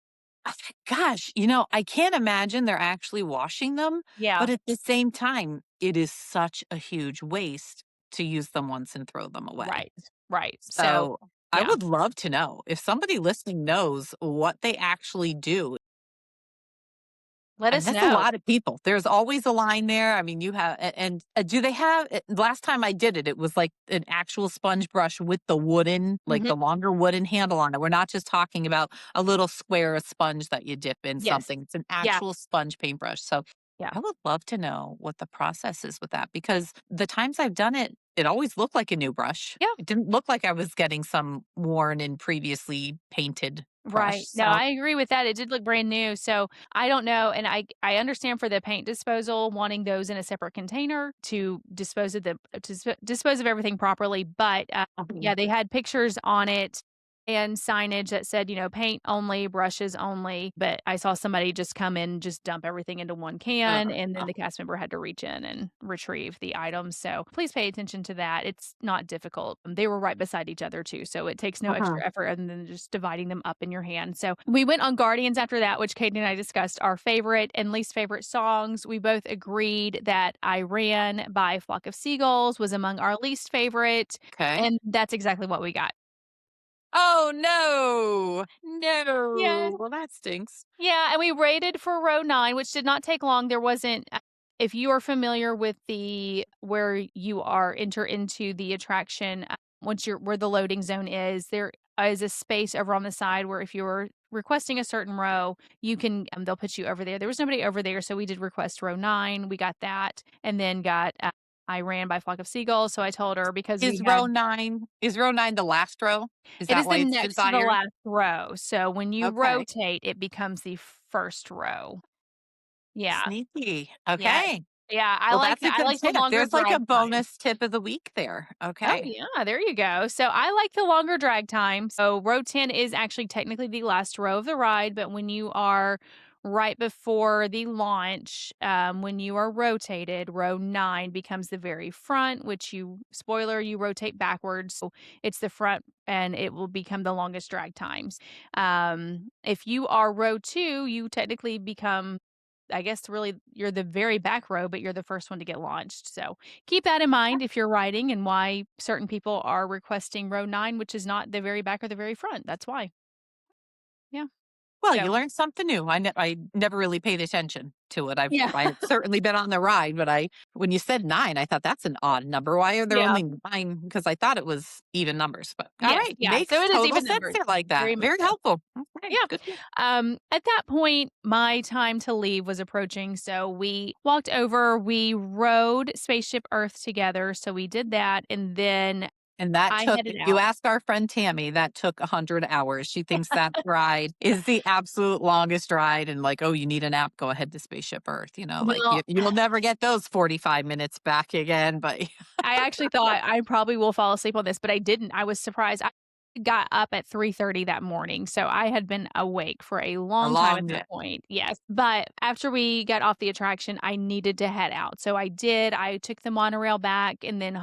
Gosh, I can't imagine they're actually washing them,
Yeah.
but at the same time, it is such a huge waste to use them once and throw them away.
Right. Right. So,
So, I
yeah.
would love to know if somebody listening knows what they actually do.
Let
And
us
that's a
know.
lot of people. There's always a line there. I mean, you have and, do they have last time I did it, it was like an actual sponge brush with the wooden, like
Mhm.
the longer wooden handle on it. We're not just talking about a little square of sponge that you dip in
Yes.
something. It's an
Yeah.
actual sponge paintbrush. So
Yeah.
I would love to know what the process is with that because the times I've done it, it always looked like a new brush.
Yeah.
It didn't look like I was getting some worn and previously painted brush.
Right. No,
So
I agree with that. It did look brand new. So I don't know. And I understand for the paint disposal, wanting those in a separate container to dispose of dispose of everything properly. But yeah,
mhm.
they had pictures on it and signage that said, paint only, brushes only. But I saw somebody just come in, just dump everything into one can, and then the cast member had to reach in and retrieve the items. So please pay attention to that. It's not difficult. They were right beside each other too. So it takes no
Uh-huh.
extra effort other than just dividing them up in your hand. So we went on Guardians after that, which Katie and I discussed our favorite and least favorite songs. We both agreed that I Ran by Flock of Seagulls was among our least favorite.
Okay.
And that's exactly what we got.
Oh, no.
Yes.
No. Well, that stinks.
Yeah, and we waited for row 9, which did not take long. There wasn't if you are familiar with the where you are enter into the attraction, once you're where the loading zone is, there is a space over on the side where if you're requesting a certain row, you can they'll put you over there. There was nobody over there, so we did request row 9. We got that and then got I Ran by Flock of Seagulls, so I told her because we had
Is row 9 the last row? Is
it
that
is the
why it's
next to the
desired?
last row. So when you
Okay.
rotate, it becomes the first row. Yeah.
Sneaky.
Yes.
Okay.
Yeah,
Well, that's a
I
good
like the
tip.
longer
There's like a
drag time.
bonus tip of the week there.
Oh,
Okay.
yeah, there you go. So I like the longer drag time. So row 10 is actually technically the last row of the ride, but when you are right before the launch, when you are rotated, row 9 becomes the very front, which you spoiler, you rotate backwards. So it's the front and it will become the longest drag times. If you are row 2, you technically become I guess really you're the very back row, but you're the first one to get launched. So keep that in mind if you're riding and why certain people are requesting row 9, which is not the very back or the very front. That's why. Yeah.
Well, you
So,
learned something new. I never really paid attention to it.
yeah.
I've certainly been on the ride, but when you said 9, I thought that's an odd number. Why are there
Yeah.
only 9? Because I thought it was even numbers. But all
Yes.
right,
Yeah. So
makes
it is
total
even
sense
numbered.
there like that.
Very much
Very
so.
helpful. Okay,
Yeah.
good.
At that point, my time to leave was approaching. So we walked over, we rode Spaceship Earth together. So we did that. And then
And that
I
took
headed
you
out.
asked our friend Tammy, that took 100 hours. She thinks that ride is the absolute longest ride and like, "Oh, you need a nap, go ahead to Spaceship Earth," like
Well,
you'll never get those 45 minutes back again, but
I actually thought I probably will fall asleep on this, but I didn't. I was surprised. I got up at 3:30 that morning, so I had been awake for a
a
long time at
long
that
day.
point. Yes, but after we got off the attraction, I needed to head out. So I did. I took the monorail back and then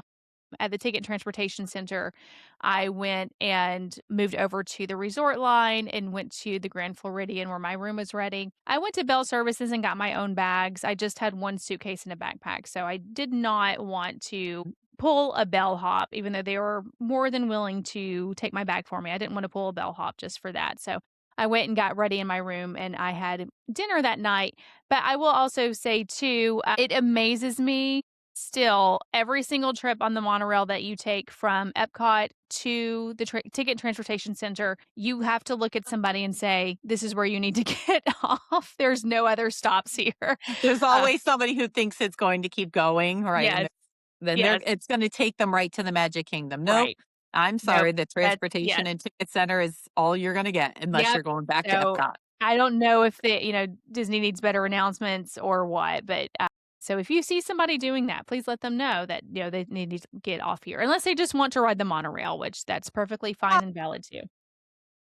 at the Ticket and Transportation Center, I went and moved over to the resort line and went to the Grand Floridian where my room was ready. I went to Bell Services and got my own bags. I just had one suitcase and a backpack, so I did not want to pull a bellhop, even though they were more than willing to take my bag for me. I didn't want to pull a bellhop just for that. So I went and got ready in my room and I had dinner that night. But I will also say, too, it amazes me still every single trip on the monorail that you take from Epcot to the Ticket and Transportation Center, you have to look at somebody and say, "This is where you need to get off. There's no other stops here."
There's
Uh,
always somebody who thinks it's going to keep going, right? And
yes,
then
yes,
it's gonna take them right to the Magic Kingdom. Nope.
right.
I'm
Nope.
sorry, the
That yes.
transportation and ticket center is all you're gonna get unless
Yep.
you're going back to
So,
Epcot.
I don't know if Disney needs better announcements or what, but, so if you see somebody doing that, please let them know that, they need to get off here, unless they just want to ride the monorail, which that's perfectly fine and valid too.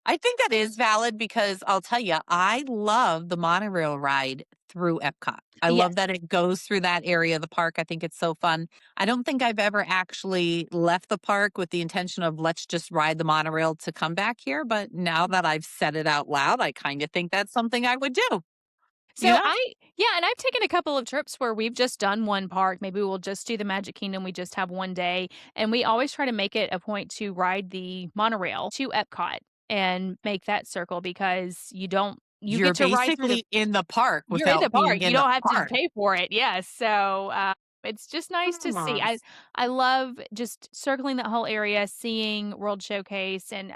I think that is valid because I'll tell you, I love the monorail ride through Epcot. I love
Yes.
that it goes through that area of the park. I think it's so fun. I don't think I've ever actually left the park with the intention of let's just ride the monorail to come back here. But now that I've said it out loud, I kind of think that's something I would do, you
So
know?
yeah, and I've taken a couple of trips where we've just done one park. Maybe we'll just do the Magic Kingdom. We just have one day. And we always try to make it a point to ride the monorail to Epcot and make that circle because you
You're
get to ride through the
basically in the park
you're in the
without
park,
being
you
in the
don't have to
park.
pay for it, yes, so, it's just nice to see.
Yes.
I love just circling that whole area, seeing World Showcase, and,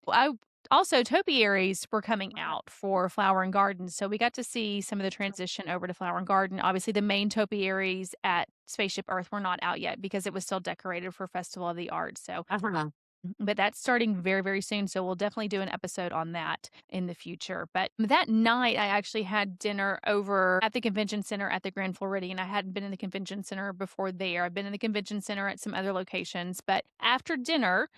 I also topiaries were coming out for Flower and Garden, so we got to see some of the transition over to Flower and Garden. Obviously, the main topiaries at Spaceship Earth were not out yet because it was still decorated for Festival of the Arts, so
Uh-huh.
but that's starting very, very soon, so we'll definitely do an episode on that in the future. But that night, I actually had dinner over at the convention center at the Grand Floridian. I hadn't been in the convention center before there. I've been in the convention center at some other locations, but after dinner,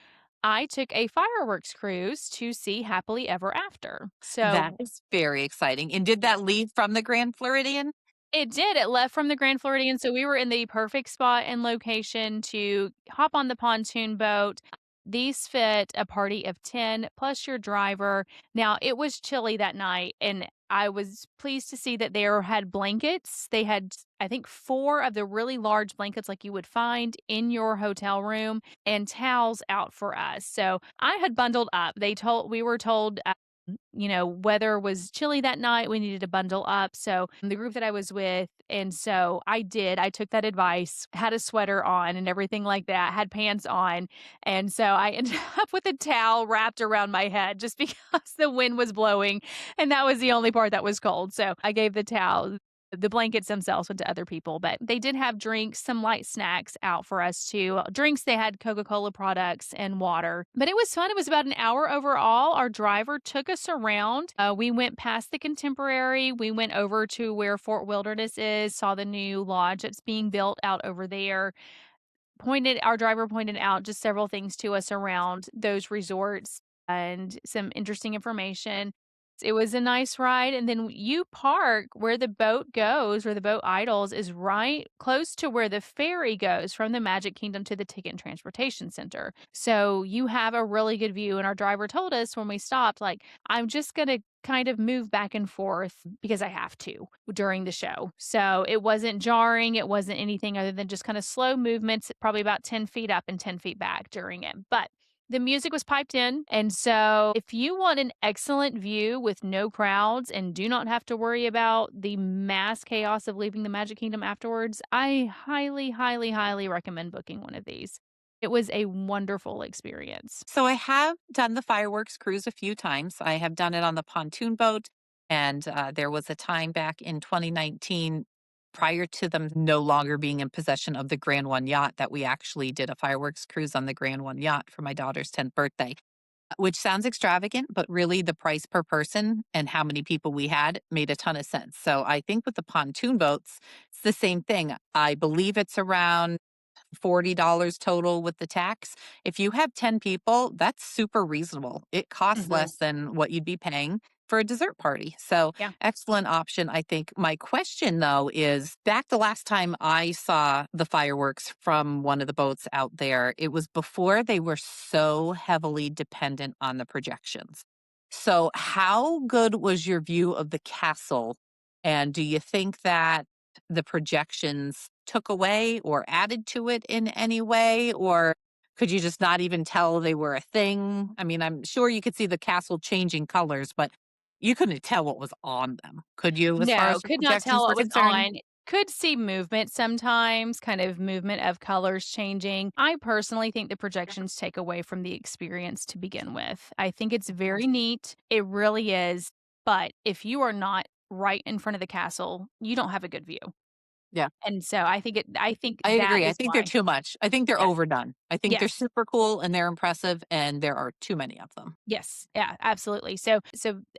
I took a fireworks cruise to see Happily Ever After.
That
So
is very exciting. And did
yeah,
that leave from the Grand Floridian?
it did. It left from the Grand Floridian, so we were in the perfect spot and location to hop on the pontoon boat. These fit a party of 10 plus your driver. Now, it was chilly that night, and I was pleased to see that there had blankets. They had, I think, 4 of the really large blankets like you would find in your hotel room and towels out for us. So I had bundled up. We were told weather was chilly that night. We needed to bundle up. So the group that I was with, and so I did. I took that advice, had a sweater on and everything like that, had pants on. And so I ended up with a towel wrapped around my head just because the wind was blowing. And that was the only part that was cold. So I gave the towel. The blankets themselves went to other people, but they did have drinks, some light snacks out for us too. Drinks, they had Coca-Cola products and water. But it was fun. It was about an hour overall. Our driver took us around. We went past the Contemporary. We went over to where Fort Wilderness is, saw the new lodge that's being built out over there. Pointed Our driver pointed out just several things to us around those resorts and some interesting information. It was a nice ride, and then you park where the boat goes, where the boat idles is right close to where the ferry goes from the Magic Kingdom to the Ticket and Transportation Center. So you have a really good view, and our driver told us when we stopped, like, "I'm just gonna kind of move back and forth because I have to during the show." So it wasn't jarring. It wasn't anything other than just kind of slow movements, probably about 10 feet up and 10 feet back during it. But the music was piped in. And so if you want an excellent view with no crowds and do not have to worry about the mass chaos of leaving the Magic Kingdom afterwards, I highly, highly, highly recommend booking one of these. It was a wonderful experience.
So I have done the fireworks cruise a few times. I have done it on the pontoon boat, and there was a time back in 2019, prior to them no longer being in possession of the Grand One yacht, that we actually did a fireworks cruise on the Grand One yacht for my daughter's 10th birthday, which sounds extravagant, but really the price per person and how many people we had made a ton of sense. So I think with the pontoon boats, it's the same thing. I believe it's around $40 total with the tax. If you have 10 people, that's super reasonable. It costs
Mhm.
less than what you'd be paying for a dessert party. So,
Yeah.
excellent option, I think. My question, though, is back the last time I saw the fireworks from one of the boats out there, it was before they were so heavily dependent on the projections. So, how good was your view of the castle? And do you think that the projections took away or added to it in any way? Or could you just not even tell they were a thing? I mean, I'm sure you could see the castle changing colors, but you couldn't tell what was on them. Could you, as far
No,
as the
could not tell
projections were
what was
concerned?
on. Could see movement sometimes, kind of movement of colors changing. I personally think the projections take away from the experience to begin with. I think it's very neat. It really is. But if you are not right in front of the castle, you don't have a good view.
Yeah.
And so I think
I
that
agree. I
is
think they're
why.
too much. I think they're
Yes.
overdone. I think they're
Yes.
super cool and they're impressive, and there are too many of them.
Yes. Yeah, absolutely. So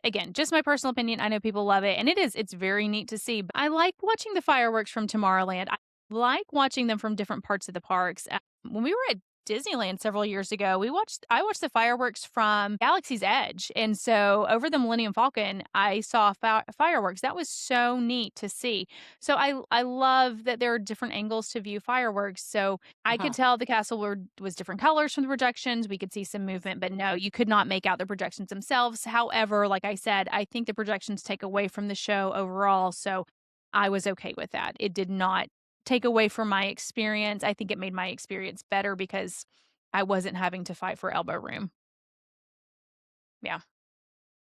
again, just my personal opinion. I know people love it and it's very neat to see. But I like watching the fireworks from Tomorrowland. I like watching them from different parts of the parks. When we were at Disneyland several years ago, I watched the fireworks from Galaxy's Edge. And so over the Millennium Falcon, I saw fireworks. That was so neat to see. So I love that there are different angles to view fireworks. So I could
Uh-huh.
tell the castle was different colors from the projections. We could see some movement, but no, you could not make out the projections themselves. However, like I said, I think the projections take away from the show overall. So I was okay with that. It did not take away from my experience. I think it made my experience better because I wasn't having to fight for elbow room. Yeah.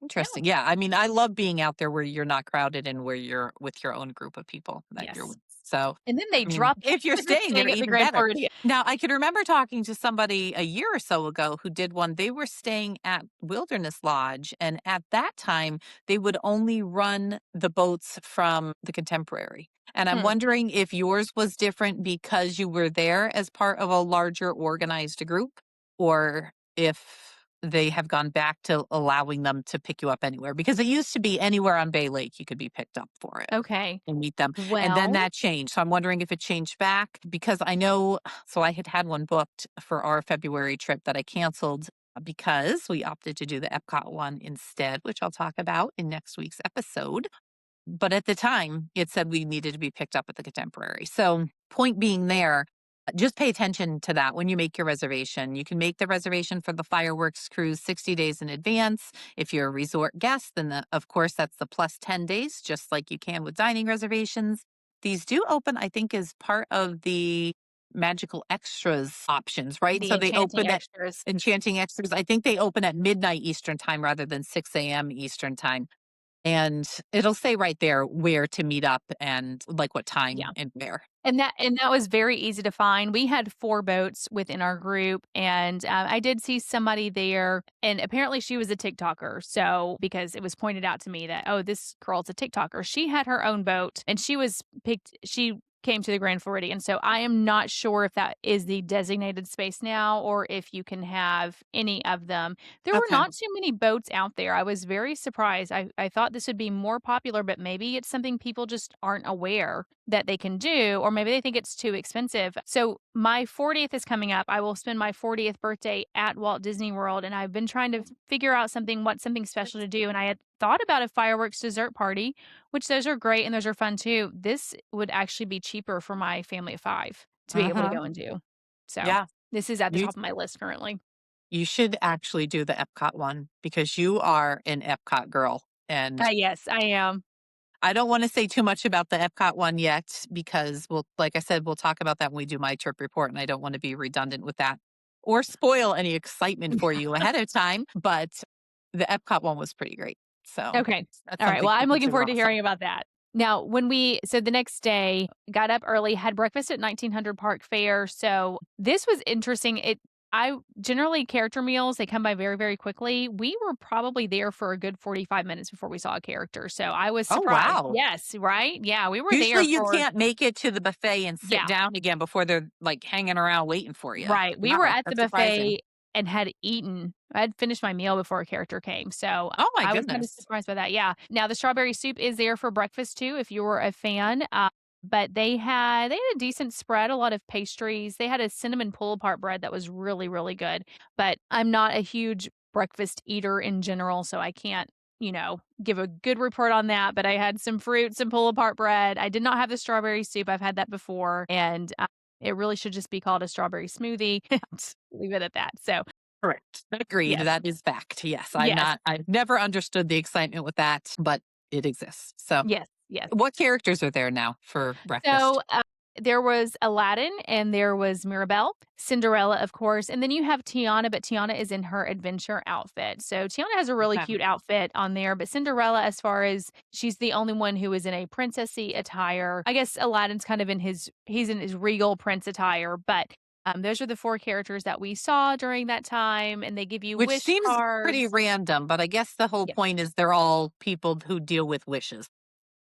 Interesting.
Yeah.
Yeah, I mean, I love being out there where you're not crowded and where you're with your own group of people that you're
Yes.
with. So,
And then they
I mean,
dropped
if you're
if you're
staying there,
staying at the
even
Grand
better.
Floridian.
Now, I can remember talking to somebody a year or so ago who did one. They were staying at Wilderness Lodge, and at that time, they would only run the boats from the Contemporary. And I'm
Hmm.
wondering if yours was different because you were there as part of a larger organized group, or if they have gone back to allowing them to pick you up anywhere, because it used to be anywhere on Bay Lake you could be picked up for it
Okay.
and meet them. And then
Well,
that changed. So I'm wondering if it changed back because I know, so I had one booked for our February trip that I canceled because we opted to do the Epcot one instead, which I'll talk about in next week's episode. But at the time, it said we needed to be picked up at the Contemporary. So, point being there, just pay attention to that when you make your reservation. You can make the reservation for the fireworks cruise 60 days in advance. If you're a resort guest, then of course that's the plus 10 days, just like you can with dining reservations. These do open, I think, as part of the magical extras options, right?
the
So they
enchanting
open at
extras.
enchanting extras. I think they open at midnight Eastern time rather than 6 a.m. Eastern time. And it'll say right there where to meet up and like what
Yeah.
time and where.
And that was very easy to find. We had 4 boats within our group, and, I did see somebody there, and apparently she was a TikToker, so because it was pointed out to me that, "Oh, this girl's a TikToker." She had her own boat, and she came to the Grand Floridian, so I am not sure if that is the designated space now or if you can have any of them. There were
Okay.
not too many boats out there. I was very surprised. I thought this would be more popular, but maybe it's something people just aren't aware that they can do, or maybe they think it's too expensive. So my 40th is coming up. I will spend my 40th birthday at Walt Disney World, and I've been trying to figure out something special to do. And I had thought about a fireworks dessert party, which those are great and those are fun too. This would actually be cheaper for my family of 5 to be able to
Uh-huh.
go and do. So
Yeah.
this is at the
You
top of my list currently.
you should actually do the Epcot one because you are an Epcot girl. And
Yes, I am.
I don't want to say too much about the Epcot one yet because like I said, we'll talk about that when we do my trip report. And I don't want to be redundant with that or spoil any excitement for you ahead of time. But the Epcot one was pretty great. So
Okay.
that's
All right.
something
Well,
to
I'm looking
consider
forward to
also.
hearing about that. Now, so the next day, got up early, had breakfast at 1900 Park Fair. So this was interesting. I generally character meals, they come by very, very quickly. We were probably there for a good 45 minutes before we saw a character. So I was
Oh,
surprised.
wow.
Yes, right? Yeah, we were
Usually
there
you
for
can't make it to the buffet and sit
yeah,
down again before they're, like, hanging around waiting for you.
right. We were
Wow,
at the
that's surprising.
buffet and had eaten. I had finished my meal before a character came. So
Oh my
I was kind of
goodness.
surprised by that. Yeah. Now the strawberry soup is there for breakfast too, if you were a fan. But they had a decent spread, a lot of pastries. They had a cinnamon pull apart bread that was really, really good. But I'm not a huge breakfast eater in general, so I can't, give a good report on that. But I had some fruits and pull apart bread. I did not have the strawberry soup. I've had that before. And it really should just be called a strawberry smoothie. Just leave it at that. So,
Correct. Agreed,
yes.
that is fact. Yes,
Yes.
I've never understood the excitement with that, but it exists. So,
Yes. Yes.
what characters are there now for breakfast?
So, there was Aladdin and there was Mirabelle, Cinderella, of course, and then you have Tiana, but Tiana is in her adventure outfit. So Tiana has a really
Okay.
cute outfit on there, but Cinderella, as far as she's the only one who is in a princessy attire. I guess Aladdin's kind of he's in his regal prince attire, but those are the 4 characters that we saw during that time, and they give you
Which
wish
seems pretty
cards.
random, but I guess the whole
Yeah.
point is they're all people who deal with wishes.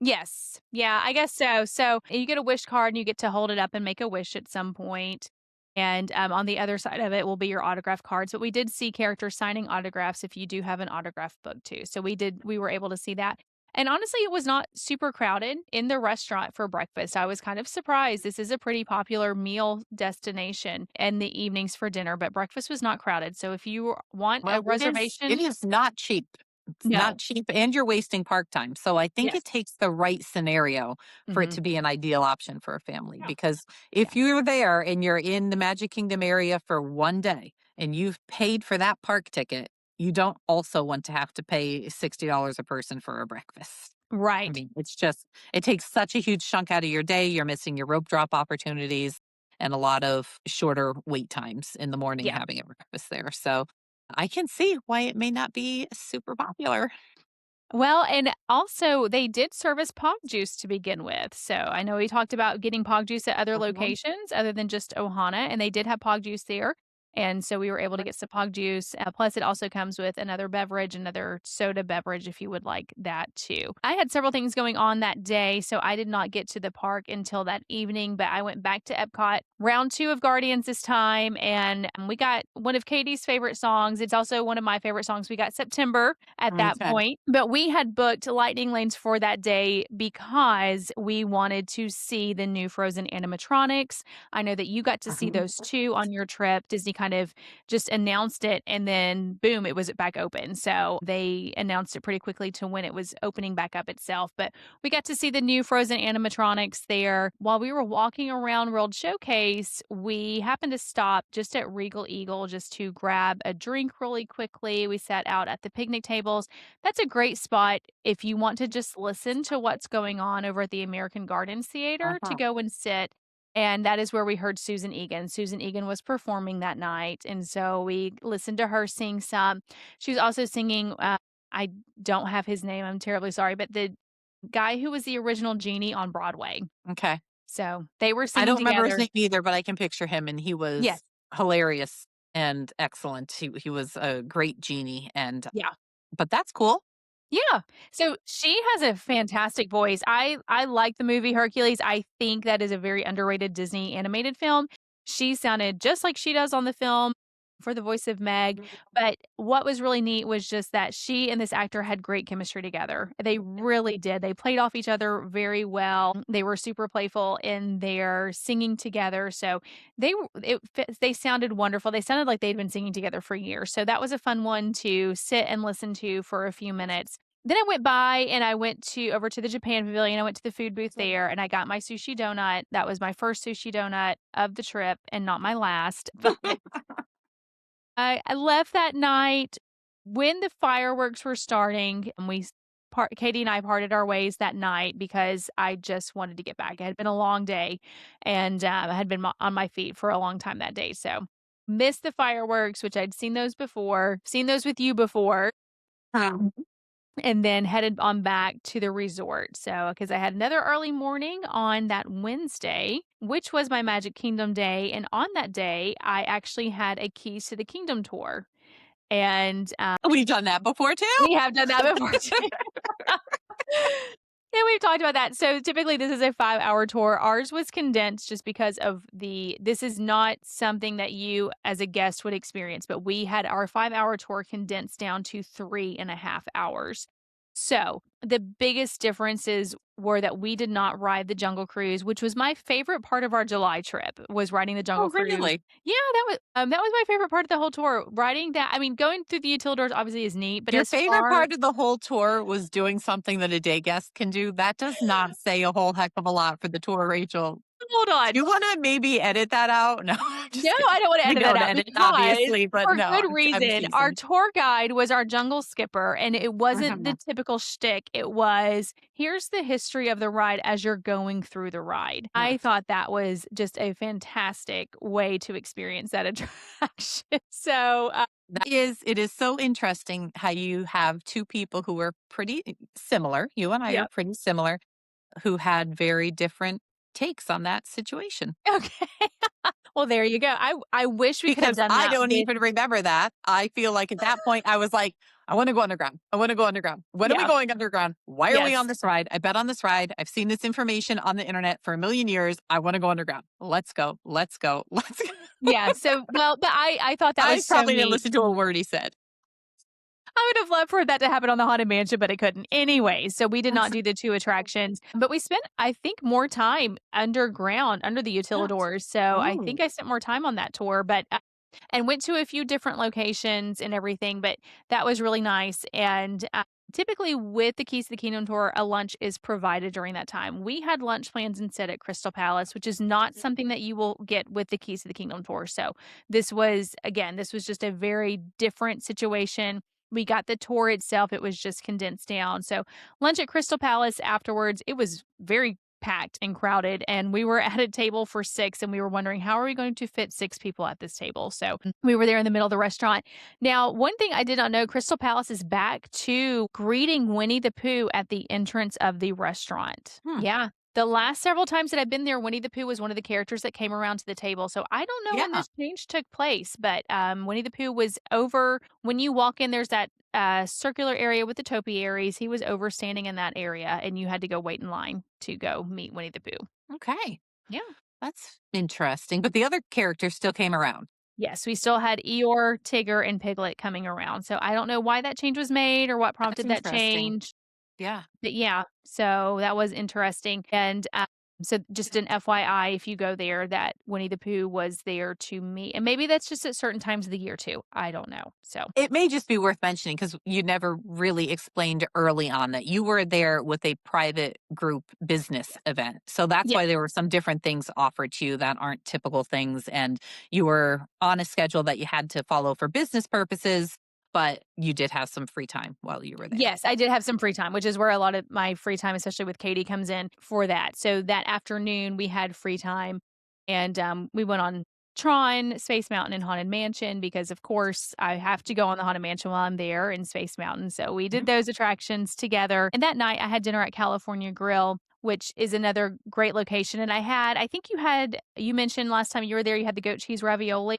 Yes. Yeah, I guess so. So you get a wish card and you get to hold it up and make a wish at some point. And on the other side of it will be your autograph cards. But we did see characters signing autographs if you do have an autograph book too. So we were able to see that. And honestly, it was not super crowded in the restaurant for breakfast. I was kind of surprised. This is a pretty popular meal destination in the evenings for dinner, but breakfast was not crowded. So if you want a
Well, it
reservation,
is not cheap. It's not
no.
cheap and you're wasting park time. So I think
Yes.
it takes the right scenario for it
Hmm.
to be an ideal option for a family
Yeah.
because
Yeah.
if you're there and you're in the Magic Kingdom area for one day and you've paid for that park ticket, you don't also want to have to pay $60 a person for a breakfast. I
Right.
mean, it takes such a huge chunk out of your day. You're missing your rope drop opportunities and a lot of shorter wait times in the morning
Yeah.
having a breakfast there. So I can see why it may not be super popular.
Well, and also they did service Pog juice to begin with. So I know we talked about getting Pog juice at other
Mhm.
locations other than just Ohana, and they did have Pog juice there. And so we were able to get some Pog juice. Plus, it also comes with another beverage, another soda beverage, if you would like that too. I had several things going on that day, so I did not get to the park until that evening, but I went back to Epcot, round two of Guardians this time, and we got one of Katie's favorite songs. It's also one of my favorite songs. We got September at that
Okay.
point. But we had booked lightning lanes for that day because we wanted to see the new Frozen animatronics. I know that you got to see
Mhm.
those too on your trip. Disney kind of just announced it and then boom, it was back open. So they announced it pretty quickly to when it was opening back up itself. But we got to see the new Frozen animatronics there. While we were walking around World Showcase, we happened to stop just at Regal Eagle just to grab a drink really quickly. We sat out at the picnic tables. That's a great spot if you want to just listen to what's going on over at the American Gardens Theater to
Uh-huh.
go and sit. And that is where we heard Susan Egan. Susan Egan was performing that night. And so we listened to her sing some. She was also singing, I don't have his name. I'm terribly sorry, but the guy who was the original genie on Broadway.
Okay.
So they were
I
singing
don't remember his
together.
name either, but I can picture him, and he
Yes.
was hilarious and excellent. He was a great genie, and
Yeah.
but that's cool.
Yeah. So she has a fantastic voice. I like the movie Hercules. I think that is a very underrated Disney animated film. She sounded just like she does on the film for the voice of Meg. But what was really neat was just that she and this actor had great chemistry together. They really did. They played off each other very well. They were super playful in their singing together. So they sounded wonderful. They sounded like they'd been singing together for years. So that was a fun one to sit and listen to for a few minutes. Then I went by and I went to over to the Japan Pavilion. I went to the food booth there and I got my sushi donut. That was my first sushi donut of the trip and not my last. But I left that night when the fireworks were starting and Katie and I parted our ways that night because I just wanted to get back. It had been a long day and I had been on my feet for a long time that day. So missed the fireworks, which I'd seen those before, seen those with you before,
Um,
and then headed on back to the resort. So, because I had another early morning on that Wednesday, which was my Magic Kingdom day. And on that day, I actually had a Keys to the Kingdom tour. And
we've done that before too.
we have done that before too. And we've talked about that. So typically this is a 5-hour tour. Ours was condensed just because of this is not something that you as a guest would experience, but we had our 5-hour tour condensed down to 3.5 hours. So the biggest differences were that we did not ride the Jungle Cruise, which was my favorite part of our July trip, was riding the Jungle
Oh,
Cruise.
really?
Yeah, that was my favorite part of the whole tour. Riding that, I mean, going through the Utilidors obviously is neat, but
Your
as
favorite
far
part of the whole tour was doing something that a day guest can do? That does not say a whole heck of a lot for the tour, Rachel.
hold
Do
on.
you wanna maybe edit that out? No, I'm
No,
just kidding.
I don't wanna
You
edit that
don't
out
edit,
because
obviously, but
for
no,
good
I'm
reason, our
teasing.
tour guide was our jungle skipper, and it wasn't the
Mhm.
typical shtick. It was, "Here's the history of the ride as you're going through the ride." I thought that was just a fantastic way to experience that attraction. So,
It is so interesting how you have 2 people who are pretty similar, you and I are
yeah.
pretty similar, who had very different takes on that situation.
Okay. Well, there you go. I wish we could have
Because
done
I
that
don't
with
even remember that. I feel like at that point, I was like, "I wanna go underground. I wanna go underground. When are we
yeah.
going underground? Why are we on
Yes.
this ride? I bet on this ride. I've seen this information on the internet for a million years. I wanna go underground. Let's go. Let's go. Let's go."
Yeah, so well, but I thought that
I
was so
probably didn't
neat.
listen to a word he said.
I would have loved for that to happen on the Haunted Mansion, but it couldn't. Anyway, so we did not do the 2 attractions, but we spent, I think, more time underground, under the Utilidors, so I think
Ooh.
I spent more time on that tour, but and went to a few different locations and everything, but that was really nice, and, typically, with the Keys to the Kingdom tour, a lunch is provided during that time. We had lunch plans instead at Crystal Palace, which is not something that you will get with the Keys to the Kingdom tour, so this was just a very different situation. We got the tour itself, it was just condensed down. So, lunch at Crystal Palace afterwards, it was very packed and crowded, and we were at a table for 6, and we were wondering, "How are we going to fit 6 people at this table?" So, we were there in the middle of the restaurant. Now, one thing I did not know, Crystal Palace is back to greeting Winnie the Pooh at the entrance of the restaurant.
Hmm.
Yeah. The last several times that I've been there, Winnie the Pooh was one of the characters that came around to the table, so I don't know when
Yeah.
this change took place, but, Winnie the Pooh was over when you walk in, there's that, circular area with the topiaries. He was over standing in that area, and you had to go wait in line to go meet Winnie the Pooh.
Okay.
Yeah.
That's interesting. But the other characters still came around.
Yes, we still had Eeyore, Tigger, and Piglet coming around, so I don't know why that change was made or what
That's
prompted that
interesting.
change.
Yeah.
But yeah, so that was interesting, and, so just an FYI, if you go there, that Winnie the Pooh was there to meet and maybe that's just at certain times of the year too, I don't know, so
It may just be worth mentioning because you never really explained early on that you were there with a private group business event. So that's
yeah.
why there were some different things offered to you that aren't typical things. And you were on a schedule that you had to follow for business purposes, but you did have some free time while you were there.
Yes, I did have some free time, which is where a lot of my free time, especially with Katie, comes in for that. So that afternoon, we had free time, and, we went on Tron, Space Mountain, and Haunted Mansion because, of course, I have to go on the Haunted Mansion while I'm there in Space Mountain, so we did
Mhm.
those attractions together, and that night, I had dinner at California Grill, which is another great location, and I think you mentioned last time you were there, you had the goat cheese ravioli.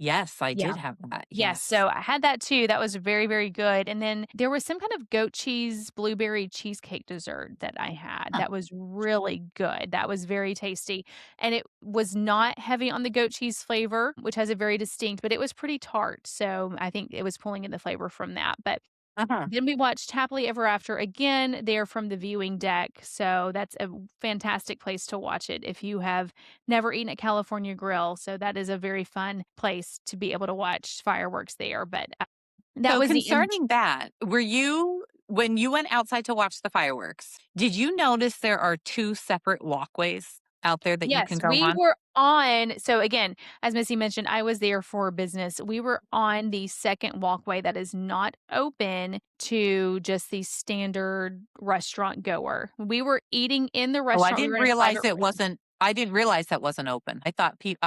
Yes, I
Yeah.
did have that.
Yes,
Yes.
so I had that too, that was very, very good, and then there was some kind of goat cheese blueberry cheesecake dessert that I had
Huh.
that was really good, that was very tasty, and it was not heavy on the goat cheese flavor, which has a very distinct but it was pretty tart, so I think it was pulling in the flavor from that, but
Uh-huh.
then we watched Happily Ever After again there from the viewing deck, so that's a fantastic place to watch it if you have never eaten at California Grill, so that is a very fun place to be able to watch fireworks there, but, that
So
was the end.
concerning that, were you when you went outside to watch the fireworks, did you notice there are 2 separate walkways out there that you
Yes,
can go
we
on?
were on so again, as Missy mentioned, I was there for business. We were on the second walkway that is not open to just the standard restaurant goer. We were eating in the
Oh,
restaurant, we were in a private room.
I didn't realize that wasn't open.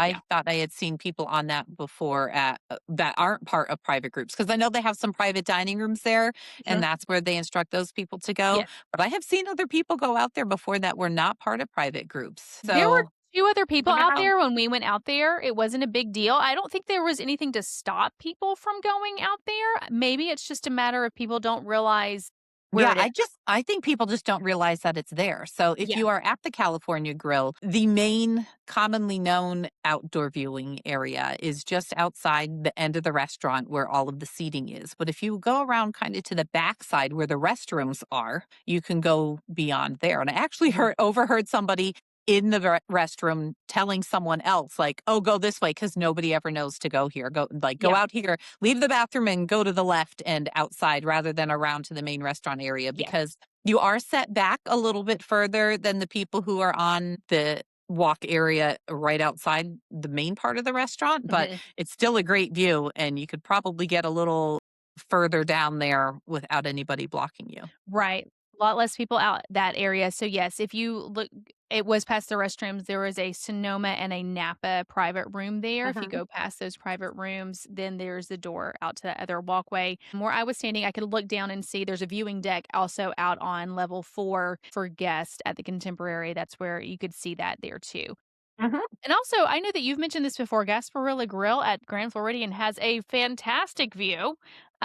Yeah.
I thought I had seen people on that before at that aren't part of private groups because I know they have some private dining rooms there, and
Mhm.
that's where they instruct those people to go,
Yes.
but I have seen other people go out there before that were not part of private groups.
There were
So,
2 other people
wonder
out
how.
there when we went out there. It wasn't a big deal. I don't think there was anything to stop people from going out there. Maybe it's just a matter of people don't realize where
Yeah,
it is.
I think people just don't realize that it's there. So if
Yeah.
you are at the California Grill, the main commonly known outdoor viewing area is just outside the end of the restaurant where all of the seating is. But if you go around kind of to the backside where the restrooms are, you can go beyond there. And I actually
Mhm.
overheard somebody in the restroom telling someone else like, "Oh, go this way because nobody ever knows to go here. Go
Yeah.
out here, leave the bathroom and go to the left and outside rather than around to the main restaurant area
Yes.
because you are set back a little bit further than the people who are on the walk area right outside the main part of the restaurant, but
Mhm.
it's still a great view and you could probably get a little further down there without anybody blocking you."
Right. A lot less people out that area. So yes, if you look it was past the restrooms. There was a Sonoma and a Napa private room there. If you
Mhm.
go past those private rooms, then there's the door out to the other walkway. Where I was standing, I could look down and see there's a viewing deck also out on level 4 for guests at the Contemporary. That's where you could see that there too.
Mhm.
And also, I know that you've mentioned this before, Gasparilla Grill at Grand Floridian has a fantastic view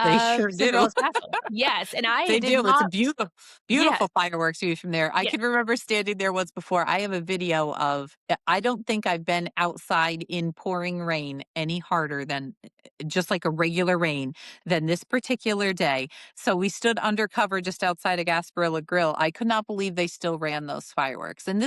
They
of
sure do.
Cinderella's castle. Yes, and I
They
did
do. It's a
not. Yes,
beautiful fireworks view from there. I
yes.
can remember standing there once before. I have a video of I don't think I've been outside in pouring rain any harder than just like a regular rain than this particular day. So we stood under cover just outside of Gasparilla Grill. I could not believe they still ran those fireworks. And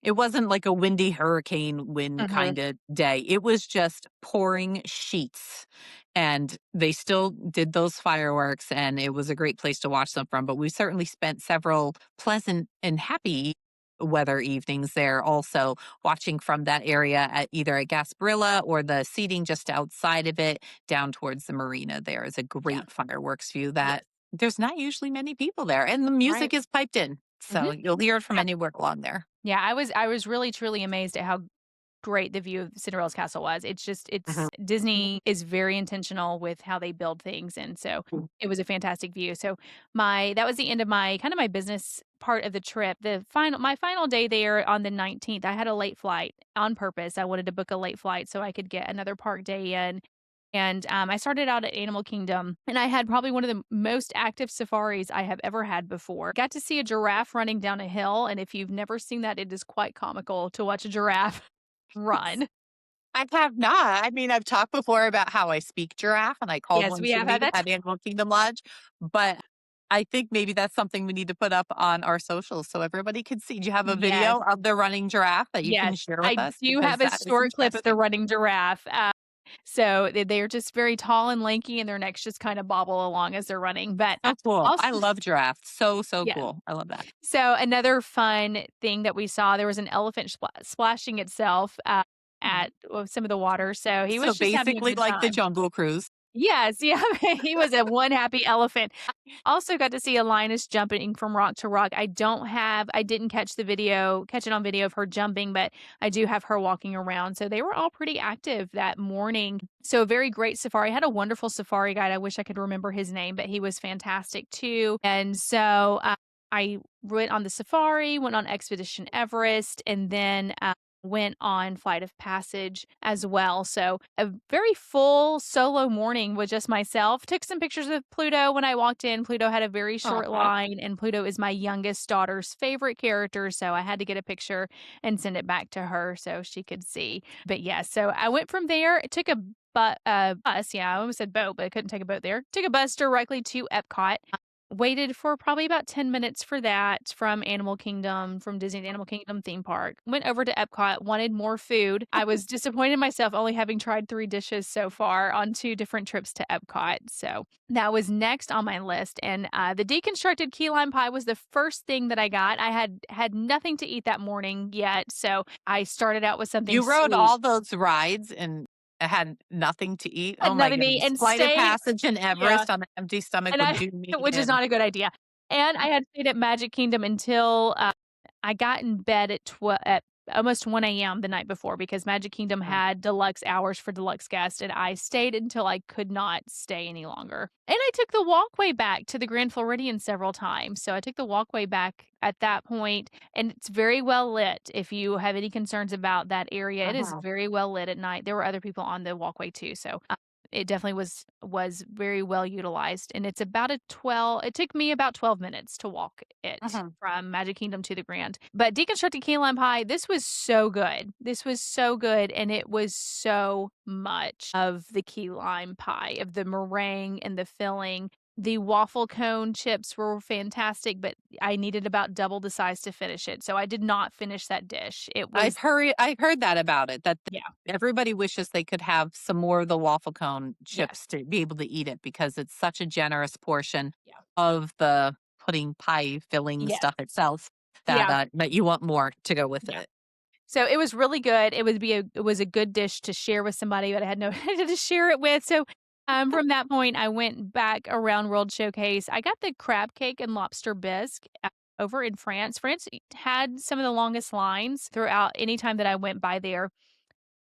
it wasn't like a windy hurricane wind
Mhm.
kind of day. It was just pouring sheets and they still did those fireworks and it was a great place to watch them from, but we certainly spent several pleasant and happy weather evenings there also watching from that area at either at Gasparilla or the seating just outside of it down towards the marina. There is a
Yeah.
great fireworks view
Yes.
that there's not usually many people there and the
Right.
music is piped in. So
Mhm.
you'll hear it from
Yeah.
anywhere along there.
Yeah, I was really truly amazed at how great the view of Cinderella's castle was. It's just
Mhm.
it's Disney is very intentional with how they build things, and so
Mm.
it was a fantastic view. So my that was the end of my kind of my business part of the trip. My final day there on the 19th, I had a late flight on purpose. I wanted to book a late flight so I could get another park day in. And I started out at Animal Kingdom, and I had probably one of the most active safaris I have ever had before. Got to see a giraffe running down a hill, and if you've never seen that, it is quite comical to watch a giraffe run.
I have not. I mean, I've talked before about how I speak giraffe and I called
Yes,
one
we
for
have had
me
that.
at Animal Kingdom Lodge, but I think maybe that's something we need to put up on our socials so everybody can see. Do you have a
Yes,
video of the running giraffe that you can
yes.
share with
I
us?
do
Because
have a
that is
short clip of the
interesting.
running giraffe. So they're just very tall and lanky, and their necks just kind of bobble along as they're running. But
So cool.
also,
I love giraffes. So, so
yeah.
cool. I love that.
So another fun thing that we saw, there was an elephant splashing itself
Mhm.
at some of the water. So he
So
was just having a
basically
good
like the
time.
Jungle Cruise.
Yes, yeah, he was a one happy elephant. Also got to see a lioness jumping from rock to rock. I didn't catch it on video of her jumping, but I do have her walking around. So they were all pretty active that morning. So a very great safari. I had a wonderful safari guide. I wish I could remember his name, but he was fantastic too. And so I went on the safari, went on Expedition Everest, and then went on Flight of Passage as well. So a very full solo morning with just myself. Took some pictures of Pluto when I walked in. Pluto had a very short
Aw.
line, and Pluto is my youngest daughter's favorite character. So I had to get a picture and send it back to her so she could see. But yeah, so I went from there, took a bus. Yeah, I almost said boat, but I couldn't take a boat there. Took a bus directly to Epcot. Waited for probably about 10 minutes for that from Disney's Animal Kingdom theme park. Went over to Epcot, wanted more food. I was disappointed in myself only having tried 3 dishes so far on 2 different trips to Epcot. So that was next on my list. And the deconstructed key lime pie was the first thing that I got. I had nothing to eat that morning yet. So I started out with something
You rode
sweet.
all those rides and had nothing to eat?
Had
Oh my
nothing to eat
goodness.
and
Flight of
stayed.
Passage and
Yeah.
Everest on an empty stomach
And
would
I
do me
which is
in.
not a good idea. And I had stayed at Magic Kingdom until, I got in bed at almost 1 a.m. the night before because Magic Kingdom
Mm.
had deluxe hours for deluxe guests, and I stayed until I could not stay any longer. And I took the walkway back to the Grand Floridian several times. So I took the walkway back at that point, and it's very well lit. If you have any concerns about that area, it is
Uh-huh.
very well lit at night. There were other people on the walkway too, so it definitely was very well utilized, and it took me about 12 minutes to walk it
Mhm.
from Magic Kingdom to the Grand. But deconstructed key lime pie, this was so good. This was so good, and it was so much of the key lime pie, of the meringue and the filling. The waffle cone chips were fantastic, but I needed about double the size to finish it, so I did not finish that dish. It was
I've heard that about it, that
yeah,
everybody wishes they could have some more of the waffle cone
yes,
chips to be able to eat it because it's such a generous portion
yeah,
of the pudding pie filling
yeah,
stuff itself
yeah,
that you want more to go with
yeah.
it.
So it was really good. It was a good dish to share with somebody, but I had no to share it with. So from that point, I went back around World Showcase. I got the crab cake and lobster bisque over in France. France had some of the longest lines throughout any time that I went by there.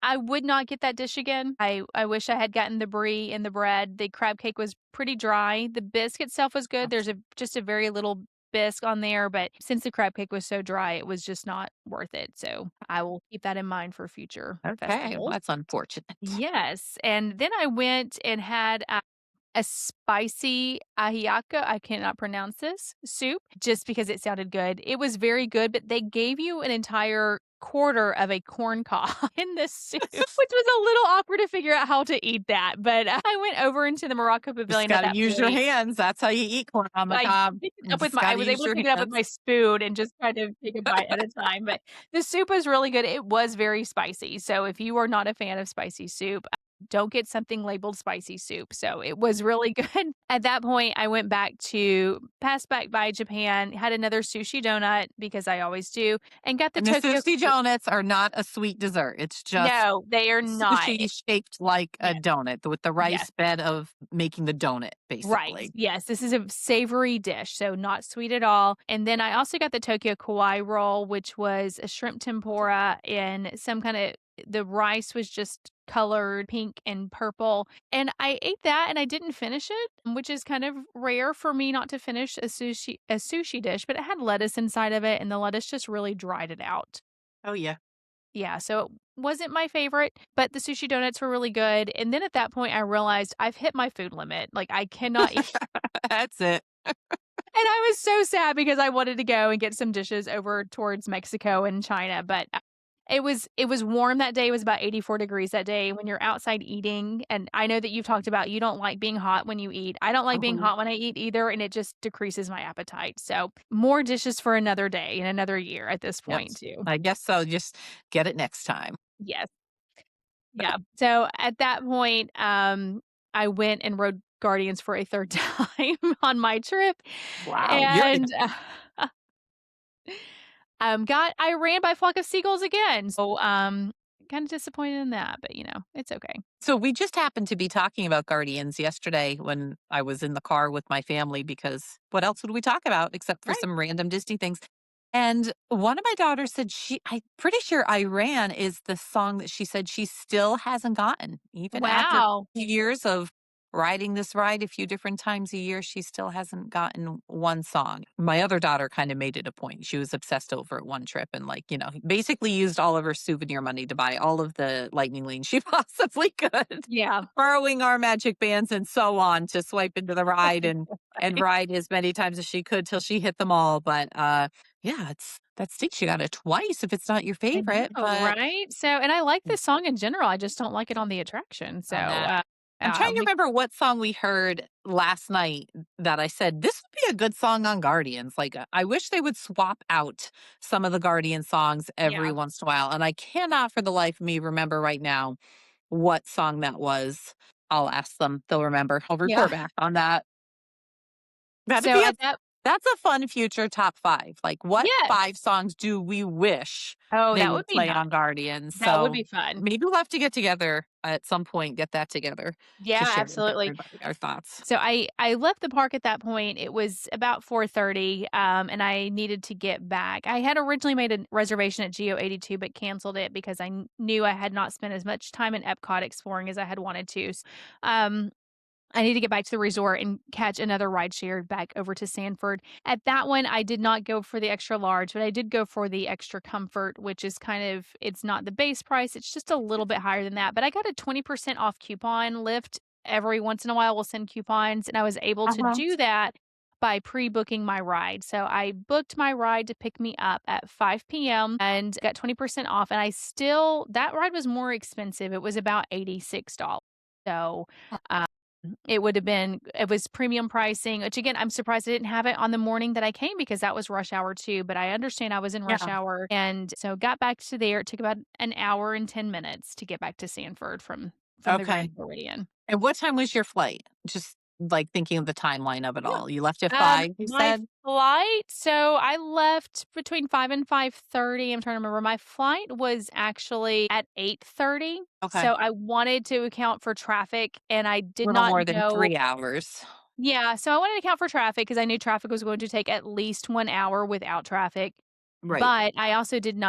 I would not get that dish again. I wish I had gotten the brie and the bread. The crab cake was pretty dry. The bisque itself was good. There's just a very little bisque on there, but since the crab cake was so dry, it was just not worth it. So I will keep that in mind for future
Okay, well,
festivals.
that's unfortunate.
Yes, and then I went and had a spicy ahiaka, I cannot pronounce this, soup, just because it sounded good. It was very good, but they gave you an entire quarter of a corn cob in this soup, which was a little awkward to figure out how to eat that, but I went over into the Morocco
Just
Pavilion at
gotta
that
use your
point.
hands. That's how you eat corn on the
I
cob.
picked it
You
up with
just
my I
gotta
was
use
able to
your
pick it up with
hands.
my spoon and just kind of take a bite at a time, but the soup was really good. It was very spicy, so if you are not a fan of spicy soup, don't get something labeled spicy soup. So it was really good. At that point, I went back to pass back by Japan, had another sushi donut because I always do, and got the
And the
Tokyo.
sushi donuts are not a sweet dessert. It's just
No, they are not.
sushi shaped like a
Yes,
donut with the
yes.
rice bed of making the donut,
Right.
basically.
Yes, this is a savory dish, so not sweet at all. And then I also got the Tokyo Kawaii roll, which was a shrimp tempura and some kind of the rice was just colored pink and purple. And I ate that and I didn't finish it, which is kind of rare for me not to finish a sushi dish, but it had lettuce inside of it and the lettuce just really dried it out.
Oh, yeah.
Yeah, so it wasn't my favorite, but the sushi donuts were really good. And then at that point, I realized I've hit my food limit. Like, I cannot eat.
That's it.
And I was so sad because I wanted to go and get some dishes over towards Mexico and China, but it was warm that day. It was about 84 degrees that day when you're outside eating. And I know that you've talked about you don't like being hot when you eat. I don't like being
Mhm.
hot when I eat either, and it just decreases my appetite. So more dishes for another day and another year at this
Yep.
point too.
I guess so. Just get it next time.
Yes. Yeah. So at that point, I went and rode Guardians for a 3rd time on my trip,
Wow. You're
and, got I ran by a flock of seagulls again. So, kinda disappointed in that, but, it's okay.
So we just happened to be talking about Guardians yesterday when I was in the car with my family because what else would we talk about except for
Right.
some random Disney things? And one of my daughters said I'm pretty sure Iran is the song that she said she still hasn't gotten. Even after
Wow.
years of riding this ride a few different times a year, she still hasn't gotten one song. My other daughter kind of made it a point. She was obsessed over it one trip and basically used all of her souvenir money to buy all of the lightning lanes she possibly could,
Yeah.
borrowing our magic bands and so on to swipe into the ride and ride as many times as she could till she hit them all. But yeah, that stinks. You got it twice if it's not your
I
favorite,
know,
but
right? So and I like this song in general, I just don't like it on the attraction. So,
on that. I'm trying to
we
remember what song we heard last night that I said, "This would be a good song on Guardians." Like, I wish they would swap out some of the Guardian songs every
yeah.
once in a while, and I cannot for the life of me remember right now what song that was. I'll ask them, they'll remember. I'll report
Yeah.
back on that. That'd
So
be a
at that
that's a fun future top 5. Like, what
Yes.
5 songs do we wish
Oh,
they
that would
would
be
play
nice.
on Guardians?
That would
So,
be fun.
maybe we'll have to get together at some point, get that together to
Yeah,
share with
absolutely.
everybody our thoughts.
So I left the park at that point. It was about 4:30, and I needed to get back. I had originally made a reservation at Geo 82, but canceled it because I knew I had not spent as much time in Epcot exploring as I had wanted to. Um, I need to get back to the resort and catch another ride share back over to Sanford. At that one, I did not go for the extra large, but I did go for the extra comfort, which is it's not the base price. It's just a little bit higher than that. But I got a 20% off coupon. Lyft every once in a while will send coupons, and I was able to
Uh-huh.
do that by pre-booking my ride. So I booked my ride to pick me up at 5 p.m. and got 20% off. And that ride was more expensive. It was about $86. So, it was premium pricing, which again, I'm surprised I didn't have it on the morning that I came because that was rush hour too, but I understand I was in rush
Yeah.
hour, and so got back to there. It took about an hour and 10 minutes to get back to Sanford from the
Okay.
Grand Floridian.
And what time was your flight? Just, like, thinking of the timeline of it
Yeah.
all. You left at 5, you
My
said?
flight so I left between 5 and 5:30. I'm trying to remember. My flight was actually at 8:30,
Okay.
so I wanted to account for traffic, and I did
Little
not
more than
know.
3 hours.
Yeah, so I wanted to account for traffic because I knew traffic was going to take at least 1 hour without traffic,
Right.
but I also didn't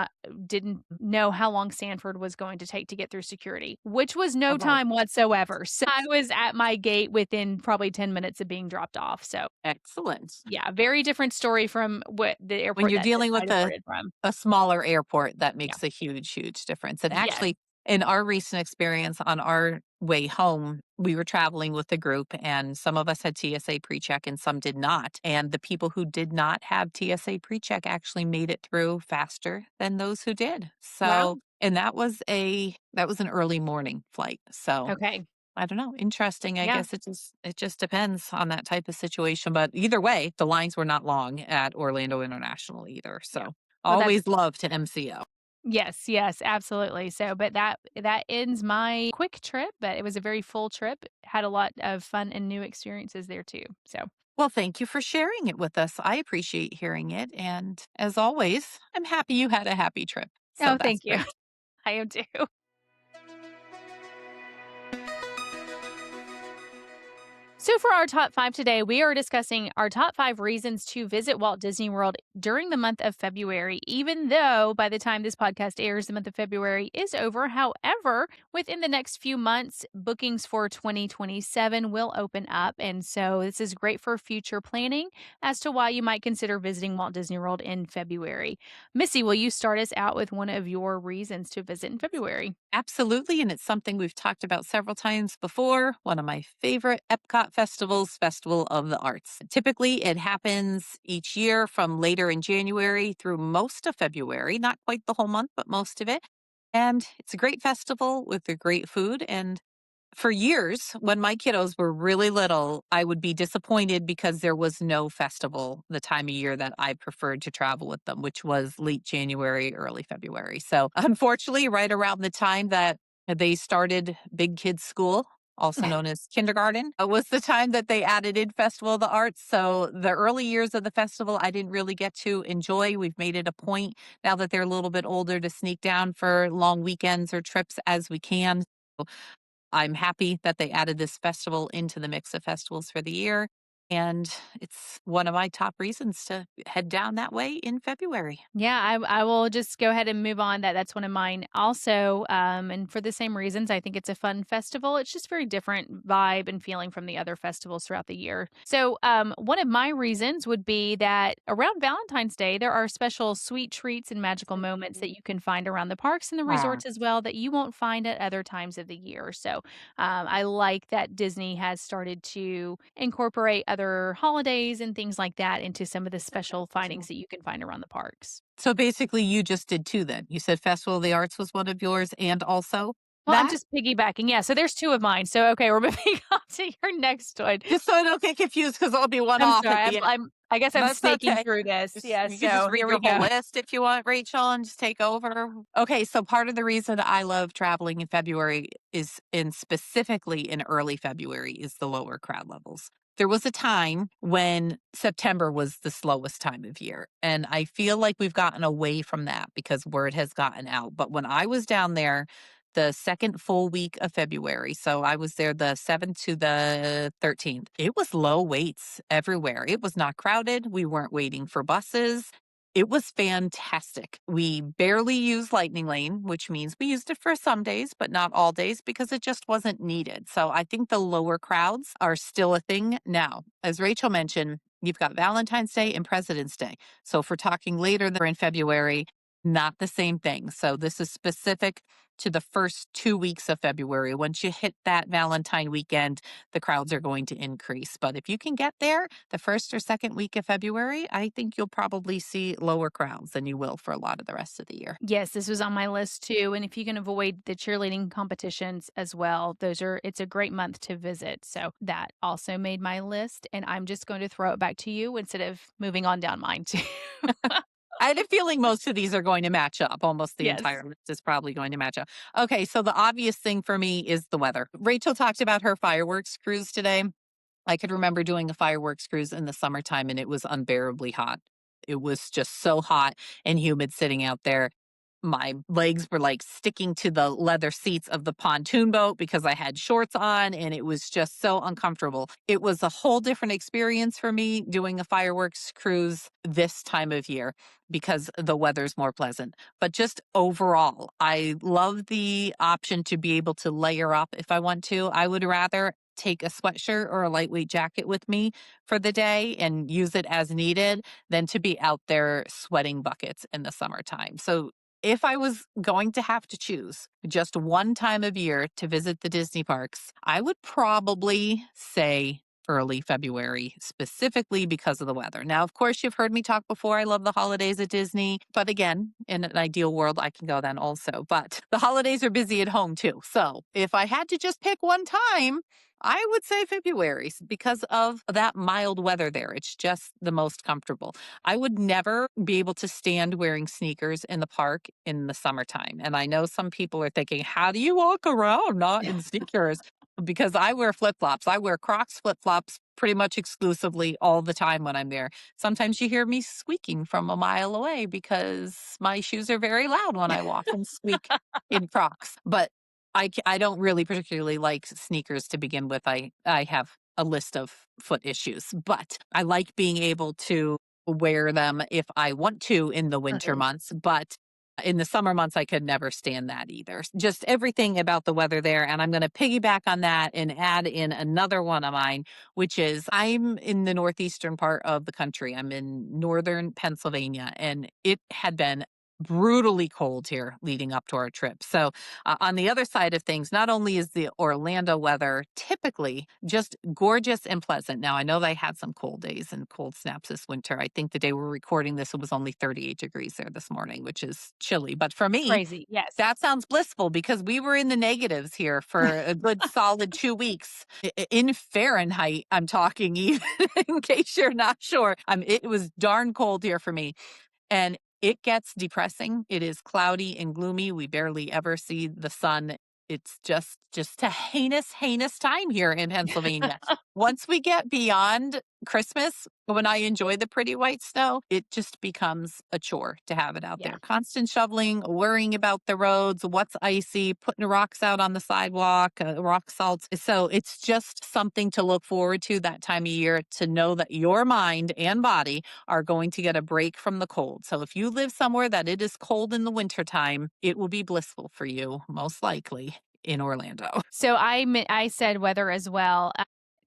know how long Sanford was going to take to get through security, which was no
Uh-huh.
time whatsoever. So I was at my gate within probably 10 minutes of being dropped off. So,
Excellent.
yeah, very different story from what the
When
airport
you're
that
dealing
I
with
departed from.
a smaller airport, that
Yeah.
makes a huge, huge difference. And
Yes.
actually, in our recent experience on our way home, we were traveling with a group, and some of us had TSA PreCheck and some did not. And the people who did not have TSA PreCheck actually made it through faster than those who did.
Wow.
So, and that was an early morning flight. So,
Okay.
I don't know, interesting. I
Yeah.
guess it just depends on that type of situation, but either way, the lines were not long at Orlando International either.
Yeah.
So,
Well, that's
always loved to MCO.
Yes, yes, absolutely. So, but that ends my quick trip, but it was a very full trip. Had a lot of fun and new experiences there too. So,
Well, thank you for sharing it with us. I appreciate hearing it. And as always, I'm happy you had a happy trip. So
oh,
that's
thank you.
great.
I am too. So, for our top five today, we are discussing our top five reasons to visit Walt Disney World during the month of February, even though by the time this podcast airs, the month of February is over. However, within the next few months, bookings for 2027 will open up. And so, this is great for future planning as to why you might consider visiting Walt Disney World in February. Missy, will you start us out with one of your reasons to visit in February?
Absolutely. And it's something we've talked about several times before. One of my favorite Epcot festivals, Festival of the Arts. Typically, it happens each year from later in January through most of February, not quite the whole month, but most of it. And it's a great festival with the great food. And for years, when my kiddos were really little, I would be disappointed because there was no festival the time of year that I preferred to travel with them, which was late January, early February. So, unfortunately, right around the time that they started Big Kids School, also known as kindergarten, was the time that they added in Festival of the Arts. So, the early years of the festival, I didn't really get to enjoy. We've made it a point now that they're a little bit older to sneak down for long weekends or trips as we can. I'm happy that they added this festival into the mix of festivals for the year, and it's one of my top reasons to head down that way in February.
Yeah, I will just go ahead and move on. That's one of mine also. And for the same reasons, I think it's a fun festival. It's just very different vibe and feeling from the other festivals throughout the year. So, one of my reasons would be that around Valentine's Day, there are special sweet treats and magical moments that you can find around the parks and the
Ah.
resorts as well that you won't find at other times of the year. So, I like that Disney has started to incorporate other holidays and things like that into some of the special findings that you can find around the parks.
So basically, you just did two then. You said Festival of the Arts was one of yours and also
Well, I'm
that?
just piggybacking. Yeah, so there's 2 of mine. So, okay, we're moving on to your next one.
Just so I don't get confused because I'll be one
I'm
off
sorry.
at the end.
I guess I'm
That's
snaking
okay.
through this. Yeah,
You can just
so
read
here
your
we
whole
go.
list if you want, Rachel, and just take over. Okay, so part of the reason I love traveling in February is in specifically in early February is the lower crowd levels. There was a time when September was the slowest time of year, and I feel like we've gotten away from that because word has gotten out. But when I was down there, the second full week of February. So I was there the 7th to the 13th. It was low waits everywhere. It was not crowded. We weren't waiting for buses. It was fantastic. We barely used Lightning Lane, which means we used it for some days, but not all days because it just wasn't needed. So I think the lower crowds are still a thing now. As Rachel mentioned, you've got Valentine's Day and President's Day. So if we're talking later in February, not the same thing. So this is specific to the first 2 weeks of February. Once you hit that Valentine weekend, the crowds are going to increase. But if you can get there the first or second week of February, I think you'll probably see lower crowds than you will for a lot of the rest of the year.
Yes, this was on my list too, and if you can avoid the cheerleading competitions as well, it's a great month to visit. So, that also made my list, and I'm just going to throw it back to you instead of moving on down mine too.
I had a feeling most of these are going to match up. Almost the
Yes.
entire list is probably going to match up. Okay, so the obvious thing for me is the weather. Rachel talked about her fireworks cruise today. I could remember doing a fireworks cruise in the summertime and it was unbearably hot. It was just so hot and humid sitting out there. My legs were like sticking to the leather seats of the pontoon boat because I had shorts on and it was just so uncomfortable. It was a whole different experience for me doing a fireworks cruise this time of year because the weather's more pleasant. But just overall, I love the option to be able to layer up if I want to. I would rather take a sweatshirt or a lightweight jacket with me for the day and use it as needed than to be out there sweating buckets in the summertime. So if I was going to have to choose just one time of year to visit the Disney parks, I would probably say early February, specifically because of the weather. Now, of course, you've heard me talk before. I love the holidays at Disney. But again, in an ideal world, I can go then also. But the holidays are busy at home too. So if I had to just pick one time, I would say February because of that mild weather there. It's just the most comfortable. I would never be able to stand wearing sneakers in the park in the summertime. And I know some people are thinking, how do you walk around not in sneakers? Because I wear flip flops. I wear Crocs flip flops pretty much exclusively all the time when I'm there. Sometimes you hear me squeaking from a mile away because my shoes are very loud when I walk and squeak in Crocs. But I don't really particularly like sneakers to begin with. I have a list of foot issues, but I like being able to wear them if I want to in the winter
Right.
months. But in the summer months, I could never stand that either. Just everything about the weather there. And I'm going to piggyback on that and add in another one of mine, which is I'm in the northeastern part of the country. I'm in northern Pennsylvania, and it had been brutally cold here leading up to our trip. So, on the other side of things, not only is the Orlando weather typically just gorgeous and pleasant. Now, I know they had some cold days and cold snaps this winter. I think the day we're recording this, it was only 38 degrees there this morning, which is chilly. But for me,
Crazy. Yes.
that sounds blissful because we were in the negatives here for a good solid 2 weeks. In Fahrenheit, I'm talking even in case you're not sure. It was darn cold here for me. And it gets depressing. It is cloudy and gloomy. We barely ever see the sun. It's just a heinous, heinous time here in Pennsylvania. Once we get beyond Christmas, when I enjoy the pretty white snow, it just becomes a chore to have it out
Yeah.
there. Constant shoveling, worrying about the roads, what's icy, putting rocks out on the sidewalk, rock salts. So it's just something to look forward to that time of year to know that your mind and body are going to get a break from the cold. So if you live somewhere that it is cold in the wintertime, it will be blissful for you, most likely in Orlando.
So I said weather as well.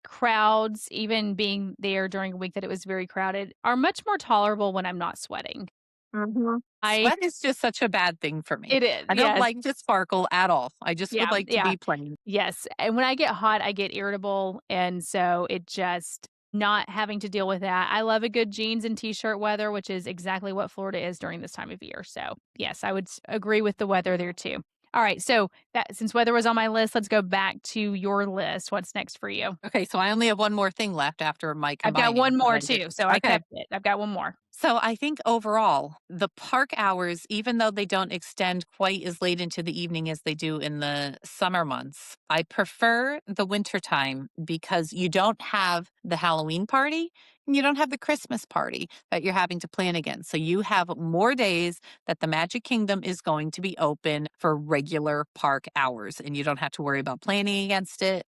Crowds, even being there during a week that it was very crowded, are much more tolerable when I'm not sweating.
Mhm.
I
Sweat is just such a bad thing for me.
It is,
I don't
yes.
like to sparkle at all. I just would
Yeah,
like to
yeah.
be plain.
Yes, and when I get hot, I get irritable, and so it just not having to deal with that. I love a good jeans and t-shirt weather, which is exactly what Florida is during this time of year. So, yes, I would agree with the weather there too. All right, so that since weather was on my list, let's go back to your list. What's next for you?
Okay, so I only have one more thing left after my
I've got
combining
one
that
more
I did.
too, so I
Okay.
kept it. I've got one more.
So I think overall, the park hours, even though they don't extend quite as late into the evening as they do in the summer months, I prefer the winter time because you don't have the Halloween party and you don't have the Christmas party that you're having to plan again. So you have more days that the Magic Kingdom is going to be open for regular park hours, and you don't have to worry about planning against it.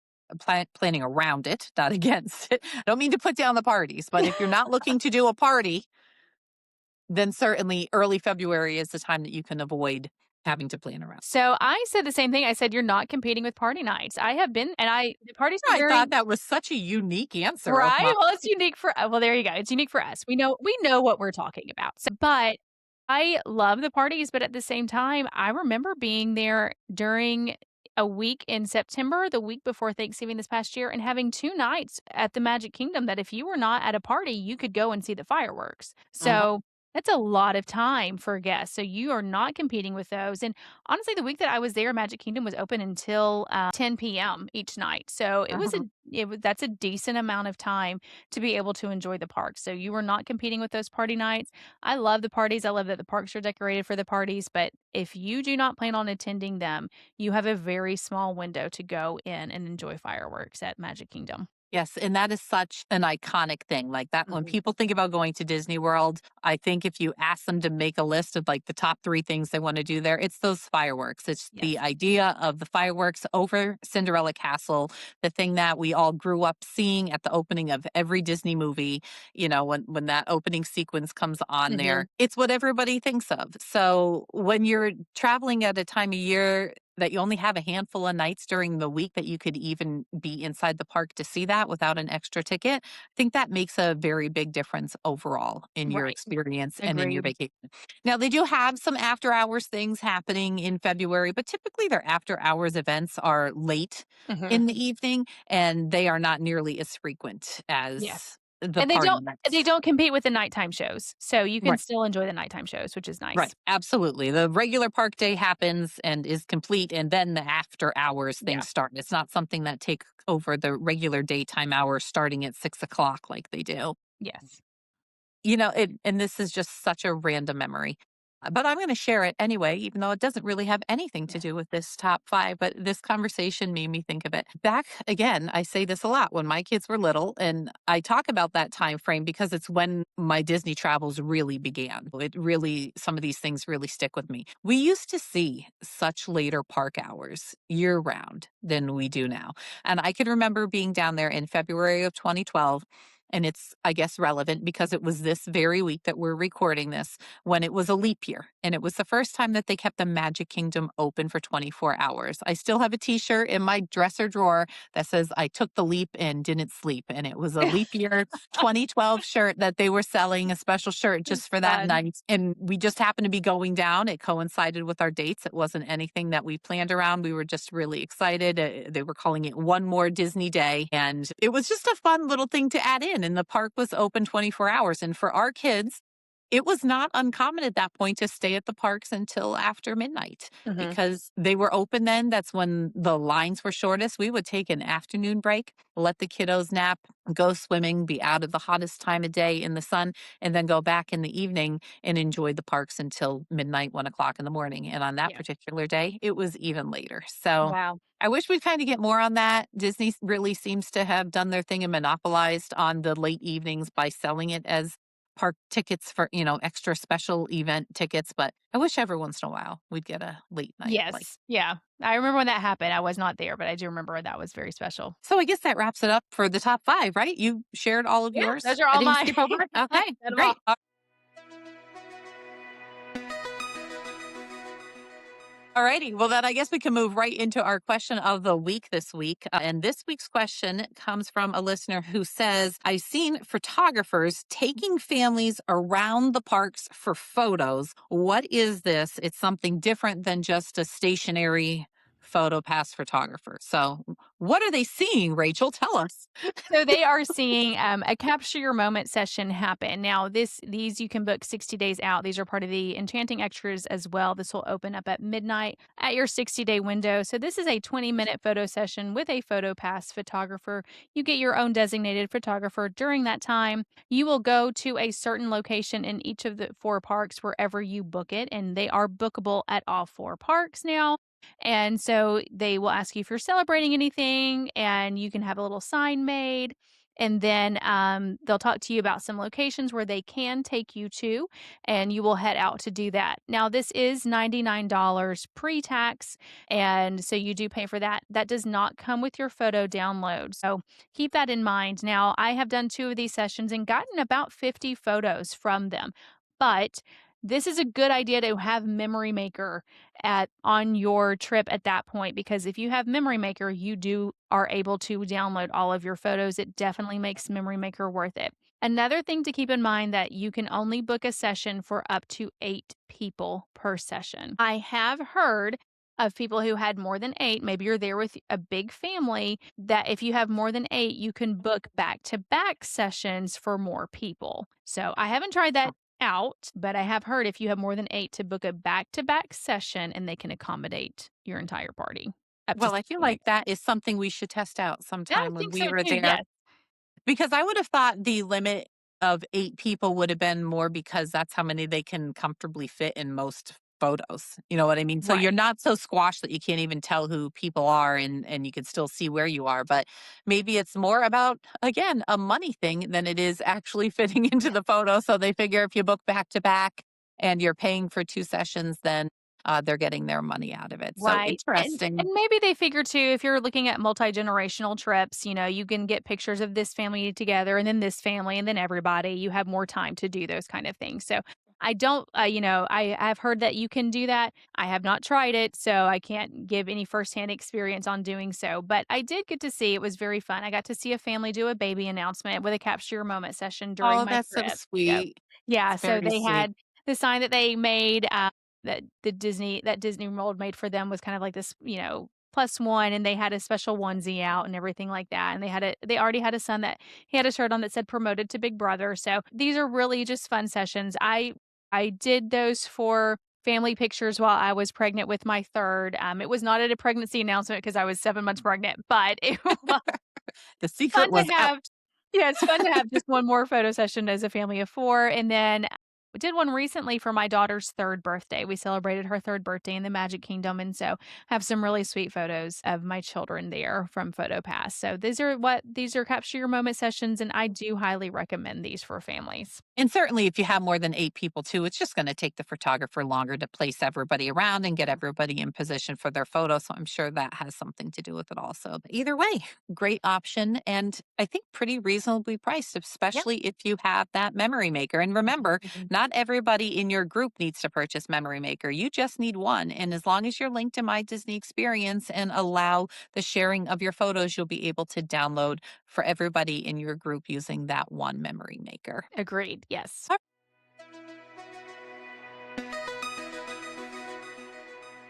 Planning around it, not against it. I don't mean to put down the parties, but if you're not looking to do a party, then certainly early February is the time that you can avoid having to plan around.
So I said the same thing. I said, "You're not competing with party nights." I have been and I the parties are
I thought
very
that was such a unique answer of
right?
mine.
Well, it's unique for well, there you go. It's unique for us. We know what we're talking about. So, but I love the parties, but at the same time, I remember being there during a week in September, the week before Thanksgiving this past year, and having 2 nights at the Magic Kingdom that if you were not at a party, you could go and see the fireworks.
Mhm,
So, that's a lot of time for guests. So you are not competing with those. And honestly, the week that I was there, Magic Kingdom was open until 10 p.m. each night. So
mhm.
that's a decent amount of time to be able to enjoy the park. So you were not competing with those party nights. I love the parties. I love that the parks are decorated for the parties. But if you do not plan on attending them, you have a very small window to go in and enjoy fireworks at Magic Kingdom.
Yes, and that is such an iconic thing. Like that, when
Mhm.
people think about going to Disney World, I think if you ask them to make a list of like the top three things they want to do there, it's those fireworks. It's the
Yes.
idea of the fireworks over Cinderella Castle, the thing that we all grew up seeing at the opening of every Disney movie. You know, when that opening sequence comes on
Mhm.
there, it's what everybody thinks of. So when you're traveling at a time of year that you only have a handful of nights during the week that you could even be inside the park to see that without an extra ticket. I think that makes a very big difference overall in your
Right.
experience and in your
Agreed.
vacation. Now, they do have some after hours things happening in February, but typically their after hours events are late
Mhm.
in the evening and they are not nearly as frequent
Yeah.
as the
And
party
they
nights.
don't compete with the nighttime shows, so you can
Right.
still enjoy the nighttime shows, which is
Right,
nice.
absolutely. The regular park day happens and is complete, and then the after hours
Yeah.
things start. It's not something that take over the regular daytime hours starting at 6 o'clock like they do.
Yes.
And this is just such a random memory. But I'm going to share it anyway, even though it doesn't really have anything to do with this top five. But this conversation made me think of it. Back again, I say this a lot when my kids were little, and I talk about that time frame because it's when my Disney travels really began. Some of these things really stick with me. We used to see such later park hours year round than we do now. And I can remember being down there in February of 2012. And it's, I guess, relevant because it was this very week that we're recording this when it was a leap year. And it was the first time that they kept the Magic Kingdom open for 24 hours. I still have a t shirt in my dresser drawer that says, I took the leap and didn't sleep. And it was a leap year 2012 shirt that they were selling, a special shirt just
It's
for that
fun.
night. And we just happened to be going down. It coincided with our dates. It wasn't anything that we planned around. We were just really excited. They were calling it One More Disney Day. And it was just a fun little thing to add in. And the park was open 24 hours. And for our kids, it was not uncommon at that point to stay at the parks until after midnight
Mhm.
because they were open then. That's when the lines were shortest. We would take an afternoon break, let the kiddos nap, go swimming, be out of the hottest time of day in the sun, and then go back in the evening and enjoy the parks until midnight, 1 o'clock in the morning. And on that
Yeah.
particular day, it was even later. So
Wow.
I wish we'd kind of get more on that. Disney really seems to have done their thing and monopolized on the late evenings by selling it as park tickets for, extra special event tickets. But I wish every once in a while we'd get a late night like.
Yes. Yeah. I remember when that happened. I was not there, but I do remember that was very special.
So I guess that wraps it up for the top five, right? You shared all of
Yeah,
yours.
those are
I
all
didn't
my
skip over it.
I
Okay,
said 'em all.
great. Alrighty. Well, then I guess we can move right into our question of the week this week. And this week's question comes from a listener who says, I've seen photographers taking families around the parks for photos. What is this? It's something different than just a stationary photo pass photographer. So, what are they seeing, Rachel? Tell us.
So they are seeing a capture your moment session happen. Now, these you can book 60 days out. These are part of the enchanting extras as well. This will open up at midnight at your 60-day window. So this is a 20-minute photo session with a photo pass photographer. You get your own designated photographer during that time. You will go to a certain location in each of the four parks wherever you book it, and they are bookable at all four parks now. And so they will ask you if you're celebrating anything, and you can have a little sign made. And then they'll talk to you about some locations where they can take you to, and you will head out to do that. Now, this is $99 pre tax. And so you do pay for that. That does not come with your photo download. So keep that in mind. Now, I have done two of these sessions and gotten about 50 photos from them. But this is a good idea to have Memory Maker at on your trip at that point, because if you have Memory Maker, you are able to download all of your photos. It definitely makes Memory Maker worth it. Another thing to keep in mind that you can only book a session for up to 8 people per session. I have heard of people who had more than 8, maybe you're there with a big family, that if you have more than 8, you can book back-to-back sessions for more people. So, I haven't tried that out, but I have heard if you have more than 8 to book a back-to-back session and they can accommodate your entire party up to
Well, I
6
feel
people.
like that is something we should test out
I
sometime when
think
we
so
were
too,
there.
yes.
Because I would have thought the limit of 8 people would have been more because that's how many they can comfortably fit in most photos, you know what I mean? So you're
Right.
not so squashed that you can't even tell who people are and you can still see where you are, but maybe it's more about, again, a money thing than it is actually fitting into the photo, so they figure if you book back to back and you're paying for 2 sessions, then, they're getting their money out of it. So
Right, and
interesting.
maybe they figure too, if you're looking at multi-generational trips, you can get pictures of this family together and then this family and then everybody. You have more time to do those kind of things. So I don't, I've heard that you can do that. I have not tried it, so I can't give any firsthand experience on doing so. But I did get to see, it was very fun. I got to see a family do a baby announcement with a capture your moment session during
Oh,
my
that's so
trip. Yep.
sweet.
Yeah,
It's
so
very
they
sweet.
had the sign that they made, that Disney World made for them was kind of like this, plus one, and they had a special onesie out and everything like that. And they already had a son that he had a shirt on that said promoted to Big Brother. So these are really just fun sessions. I did those for family pictures while I was pregnant with my third. It was not at a pregnancy announcement because I was 7 months pregnant, but it was
The secret
fun
was
to
out.
have. Yeah, it's fun to have just one more photo session as a family of 4, and then we did one recently for my daughter's 3rd birthday. We celebrated her 3rd birthday in the Magic Kingdom, and so have some really sweet photos of my children there from PhotoPass. So these are capture your moment sessions, and I do highly recommend these for families.
And certainly, if you have more than 8 people too, it's just gonna take the photographer longer to place everybody around and get everybody in position for their photo, so I'm sure that has something to do with it also. But either way, great option, and I think pretty reasonably priced,
Yep.
especially if you have that memory maker. And remember, not everybody in your group needs to purchase memory maker. You just need one, and as long as you're linked to My Disney Experience and allow the sharing of your photos, you'll be able to download for everybody in your group using that one memory maker.
Agreed, yes.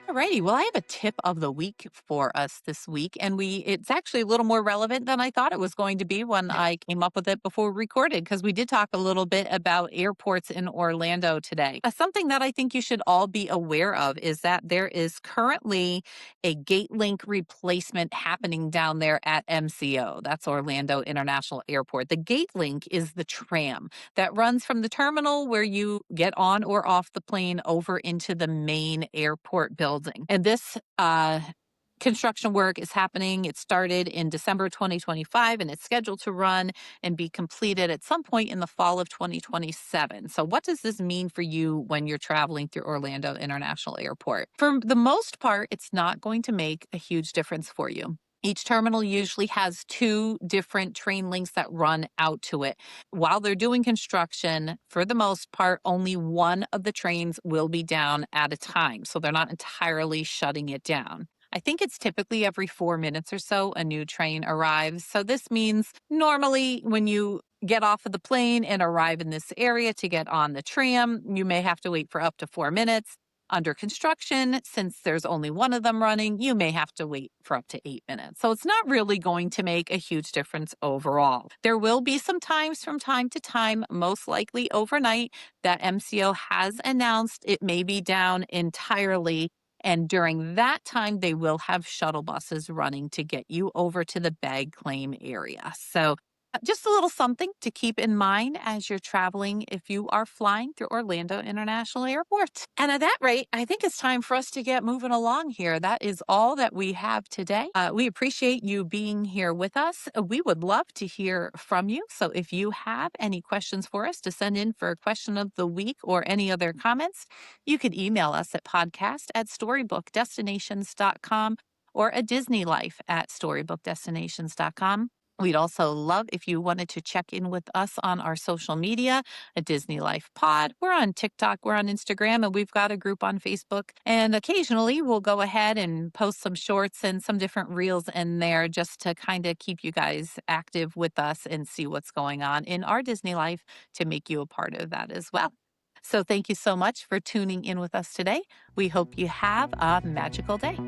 Alrighty, well, I have a tip of the week for us this week, and it's actually a little more relevant than I thought it was going to be when I came up with it before we recorded, because we did talk a little bit about airports in Orlando today. Something that I think you should all be aware of is that there is currently a gate link replacement happening down there at MCO. That's Orlando International Airport. The gate link is the tram that runs from the terminal where you get on or off the plane over into the main airport building. And this construction work is happening. It started in December 2025 and it's scheduled to run and be completed at some point in the fall of 2027. So, what does this mean for you when you're traveling through Orlando International Airport? For the most part, it's not going to make a huge difference for you. Each terminal usually has 2 different train links that run out to it. While they're doing construction, for the most part, only one of the trains will be down at a time. So they're not entirely shutting it down. I think it's typically every 4 minutes or so a new train arrives. So this means normally when you get off of the plane and arrive in this area to get on the tram, you may have to wait for up to 4 minutes. Under construction, since there's only one of them running, you may have to wait for up to 8 minutes. So it's not really going to make a huge difference overall. There will be some times from time to time, most likely overnight, that MCO has announced it may be down entirely. And during that time, they will have shuttle buses running to get you over to the bag claim area. So just a little something to keep in mind as you're traveling if you are flying through Orlando International Airport. And at that rate, I think it's time for us to get moving along here. That is all that we have today. We appreciate you being here with us. We would love to hear from you. So if you have any questions for us to send in for a question of the week or any other comments, you could email us at podcast@storybookdestinations.com or a Disney Life at storybookdestinations.com. We'd also love if you wanted to check in with us on our social media, a Disney Life Pod. We're on TikTok, we're on Instagram, and we've got a group on Facebook. And occasionally we'll go ahead and post some shorts and some different reels in there just to kind of keep you guys active with us and see what's going on in our Disney life to make you a part of that as well. So thank you so much for tuning in with us today. We hope you have a magical day.